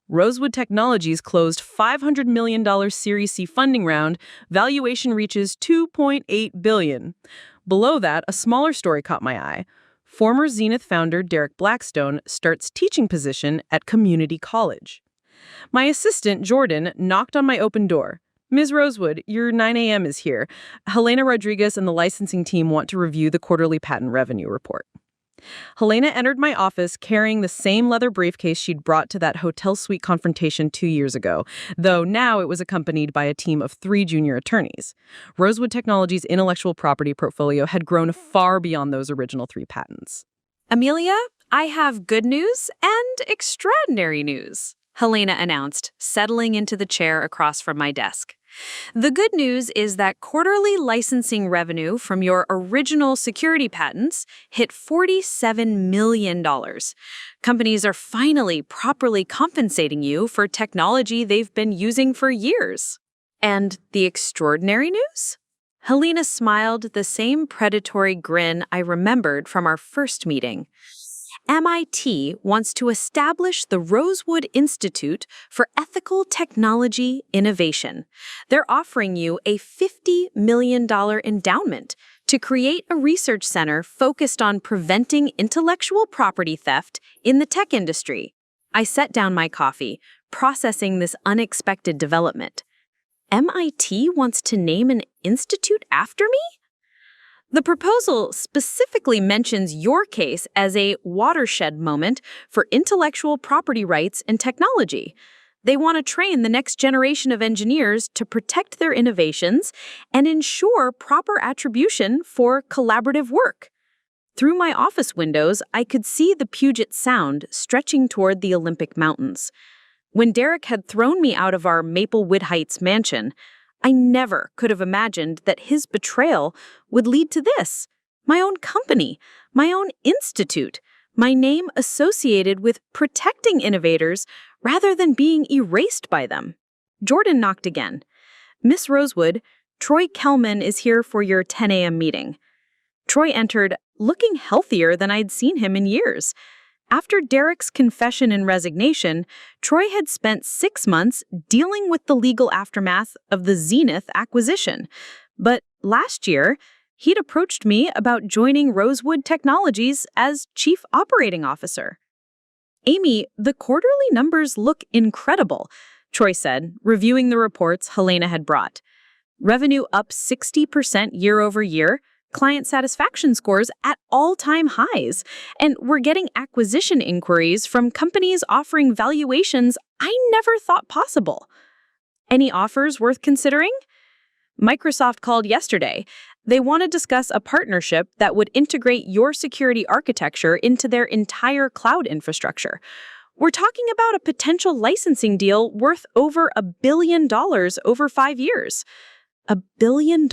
Rosewood Technologies closed $500 million Series C funding round, valuation reaches $2.8 billion. Below that, a smaller story caught my eye. Former Zenith founder Derek Blackstone starts teaching position at community college. My assistant, Jordan, knocked on my open door. "Ms. Rosewood, your 9 a.m. is here. Helena Rodriguez and the licensing team want to review the quarterly patent revenue report." Helena entered my office carrying the same leather briefcase she'd brought to that hotel suite confrontation 2 years ago, though now it was accompanied by a team of 3 junior attorneys. Rosewood Technologies' intellectual property portfolio had grown far beyond those original 3 patents. "Amelia, I have good news and extraordinary news," Helena announced, settling into the chair across from my desk. "The good news is that quarterly licensing revenue from your original security patents hit $47 million. Companies are finally properly compensating you for technology they've been using for years." "And the extraordinary news?" Helena smiled the same predatory grin I remembered from our first meeting. "MIT wants to establish the Rosewood Institute for Ethical Technology Innovation. They're offering you a $50 million endowment to create a research center focused on preventing intellectual property theft in the tech industry." I set down my coffee, processing this unexpected development. MIT wants to name an institute after me? The proposal specifically mentions your case as a watershed moment for intellectual property rights and technology. They want to train the next generation of engineers to protect their innovations and ensure proper attribution for collaborative work. Through my office windows, I could see the Puget Sound stretching toward the Olympic Mountains. When Derek had thrown me out of our Maplewood Heights mansion, I never could have imagined that his betrayal would lead to this: my own company, my own institute, my name associated with protecting innovators rather than being erased by them. Jordan knocked again. "Miss Rosewood, Troy Kelman is here for your 10 a.m. meeting." Troy entered, looking healthier than I'd seen him in years. After Derek's confession and resignation, Troy had spent 6 months dealing with the legal aftermath of the Zenith acquisition. But last year, He'd approached me about joining Rosewood Technologies as Chief Operating Officer. Amy, the quarterly numbers look incredible, Troy said, reviewing the reports Helena had brought. Revenue up 60% year over year, client satisfaction scores at all-time highs, and we're getting acquisition inquiries from companies offering valuations I never thought possible. Any offers worth considering? Microsoft called yesterday. They want to discuss a partnership that would integrate your security architecture into their entire cloud infrastructure. We're talking about a potential licensing deal worth over $1 billion over 5 years. $1 billion.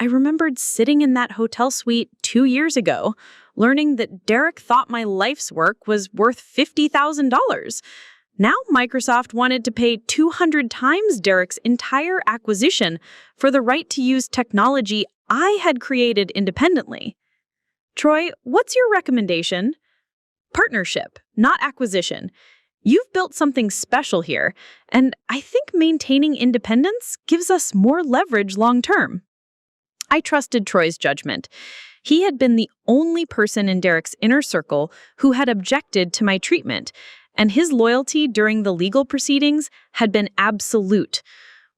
I remembered sitting in that hotel suite 2 years ago, learning that Derek thought my life's work was worth $50,000. Now Microsoft wanted to pay 200 times Derek's entire acquisition for the right to use technology I had created independently. Troy, what's your recommendation? Partnership, not acquisition. You've built something special here, and I think maintaining independence gives us more leverage long term. I trusted Troy's judgment. He had been the only person in Derek's inner circle who had objected to my treatment, and his loyalty during the legal proceedings had been absolute.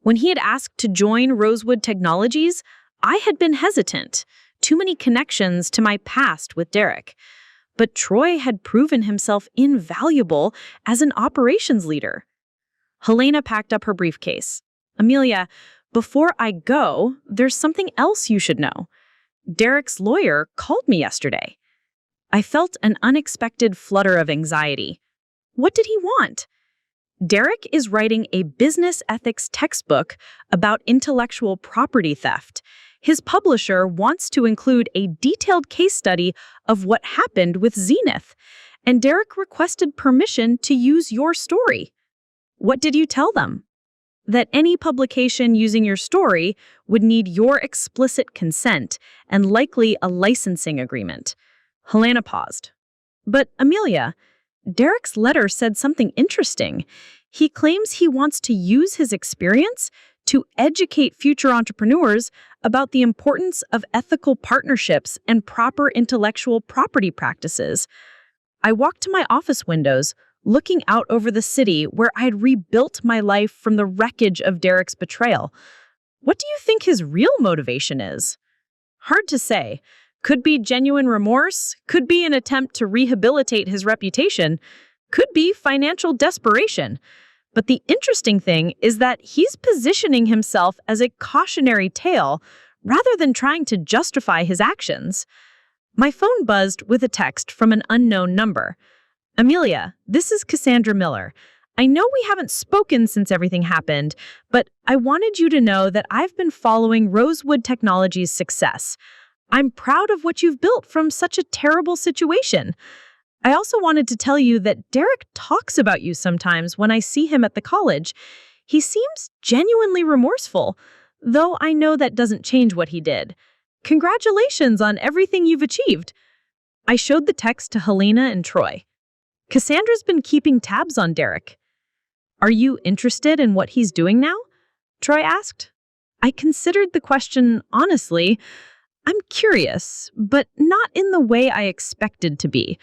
When he had asked to join Rosewood Technologies, I had been hesitant. Too many connections to my past with Derek. But Troy had proven himself invaluable as an operations leader. Helena packed up her briefcase. Amelia, before I go, there's something else you should know. Derek's lawyer called me yesterday. I felt an unexpected flutter of anxiety. What did he want? Derek is writing a business ethics textbook about intellectual property theft. His publisher wants to include a detailed case study of what happened with Zenith, and Derek requested permission to use your story. What did you tell them? That any publication using your story would need your explicit consent and likely a licensing agreement. Helena paused. But Amelia, Derek's letter said something interesting. He claims he wants to use his experience to educate future entrepreneurs about the importance of ethical partnerships and proper intellectual property practices. I walked to my office windows, looking out over the city where I had rebuilt my life from the wreckage of Derek's betrayal. What do you think his real motivation is? Hard to say. Could be genuine remorse, could be an attempt to rehabilitate his reputation, could be financial desperation. But the interesting thing is that he's positioning himself as a cautionary tale rather than trying to justify his actions. My phone buzzed with a text from an unknown number. Amelia, this is Cassandra Miller. I know we haven't spoken since everything happened, but I wanted you to know that I've been following Rosewood Technologies' success. I'm proud of what you've built from such a terrible situation. I also wanted to tell you that Derek talks about you sometimes when I see him at the college. He seems genuinely remorseful, though I know that doesn't change what he did. Congratulations on everything you've achieved. I showed the text to Helena and Troy. Cassandra's been keeping tabs on Derek. Are you interested in what he's doing now? Troy asked. I considered the question honestly. I'm curious, but not in the way I expected to be.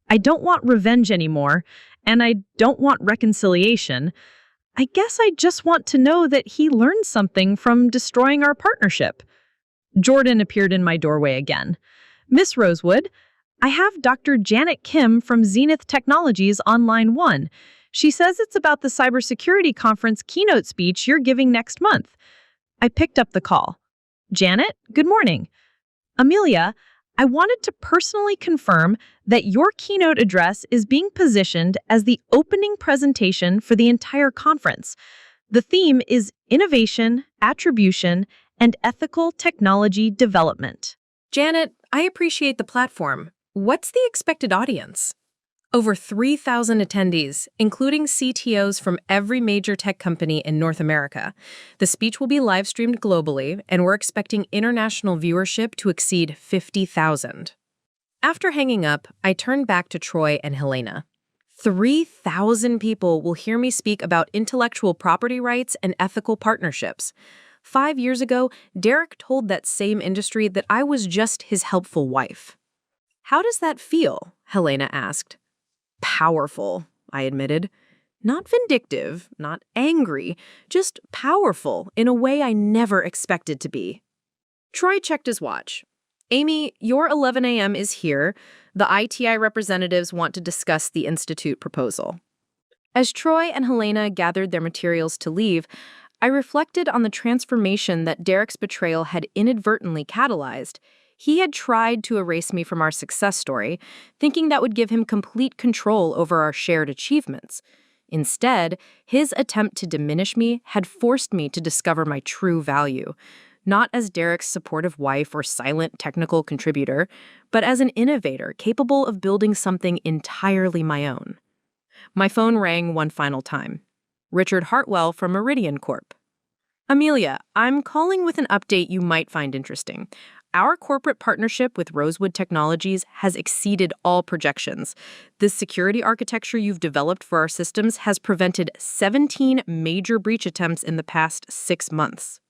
I don't want revenge anymore, and I don't want reconciliation. I guess I just want to know that he learned something from destroying our partnership. Jordan appeared in my doorway again. Miss Rosewood, I have Dr. Janet Kim from Zenith Technologies on line 1. She says it's about the cybersecurity conference keynote speech you're giving next month. I picked up the call. Janet, good morning. Amelia, I wanted to personally confirm that your keynote address is being positioned as the opening presentation for the entire conference. The theme is innovation, attribution, and ethical technology development. Janet, I appreciate the platform. What's the expected audience? Over 3,000 attendees, including CTOs from every major tech company in North America. The speech will be live-streamed globally, and we're expecting international viewership to exceed 50,000. After hanging up, I turned back to Troy and Helena. 3,000 people will hear me speak about intellectual property rights and ethical partnerships. 5 years ago, Derek told that same industry that I was just his helpful wife. How does that feel? Helena asked. Powerful, I admitted. Not vindictive, not angry, just powerful in a way I never expected to be. Troy checked his watch. Amy, your 11 a.m. is here. The ITI representatives want to discuss the Institute proposal. As Troy and Helena gathered their materials to leave, I reflected on the transformation that Derek's betrayal had inadvertently catalyzed. He had tried to erase me from our success story, thinking that would give him complete control over our shared achievements. Instead, his attempt to diminish me had forced me to discover my true value, not as Derek's supportive wife or silent technical contributor, but as an innovator capable of building something entirely my own. My phone rang one final time. Richard Hartwell from Meridian Corp. Amelia, I'm calling with an update you might find interesting. Our corporate partnership with Rosewood Technologies has exceeded all projections. This security architecture you've developed for our systems has prevented 17 major breach attempts in the past 6 months.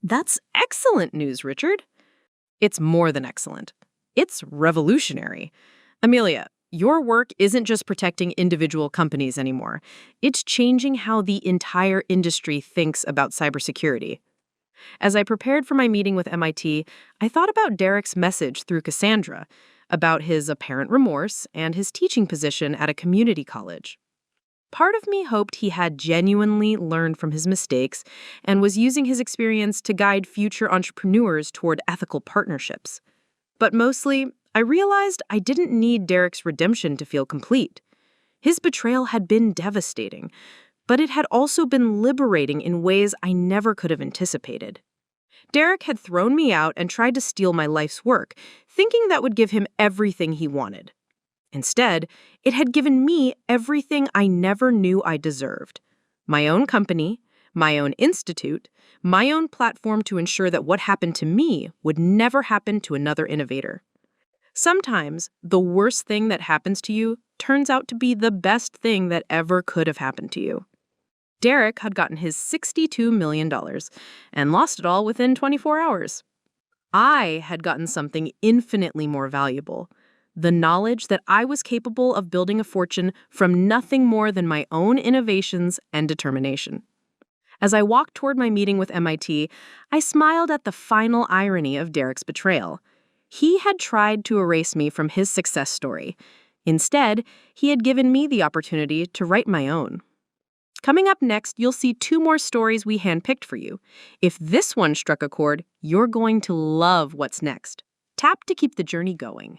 That's excellent news, Richard. It's more than excellent. It's revolutionary. Amelia, your work isn't just protecting individual companies anymore. It's changing how the entire industry thinks about cybersecurity. As I prepared for my meeting with MIT, I thought about Derek's message through Cassandra, about his apparent remorse and his teaching position at a community college. Part of me hoped he had genuinely learned from his mistakes and was using his experience to guide future entrepreneurs toward ethical partnerships. But mostly, I realized I didn't need Derek's redemption to feel complete. His betrayal had been devastating, but it had also been liberating in ways I never could have anticipated. Derek had thrown me out and tried to steal my life's work, thinking that would give him everything he wanted. Instead, it had given me everything I never knew I deserved. My own company, my own institute, my own platform to ensure that what happened to me would never happen to another innovator. Sometimes, the worst thing that happens to you turns out to be the best thing that ever could have happened to you. Derek had gotten his $62 million and lost it all within 24 hours. I had gotten something infinitely more valuable, the knowledge that I was capable of building a fortune from nothing more than my own innovations and determination. As I walked toward my meeting with MIT, I smiled at the final irony of Derek's betrayal. He had tried to erase me from his success story. Instead, he had given me the opportunity to write my own. Coming up next, you'll see 2 more stories we handpicked for you. If this one struck a chord, you're going to love what's next. Tap to keep the journey going.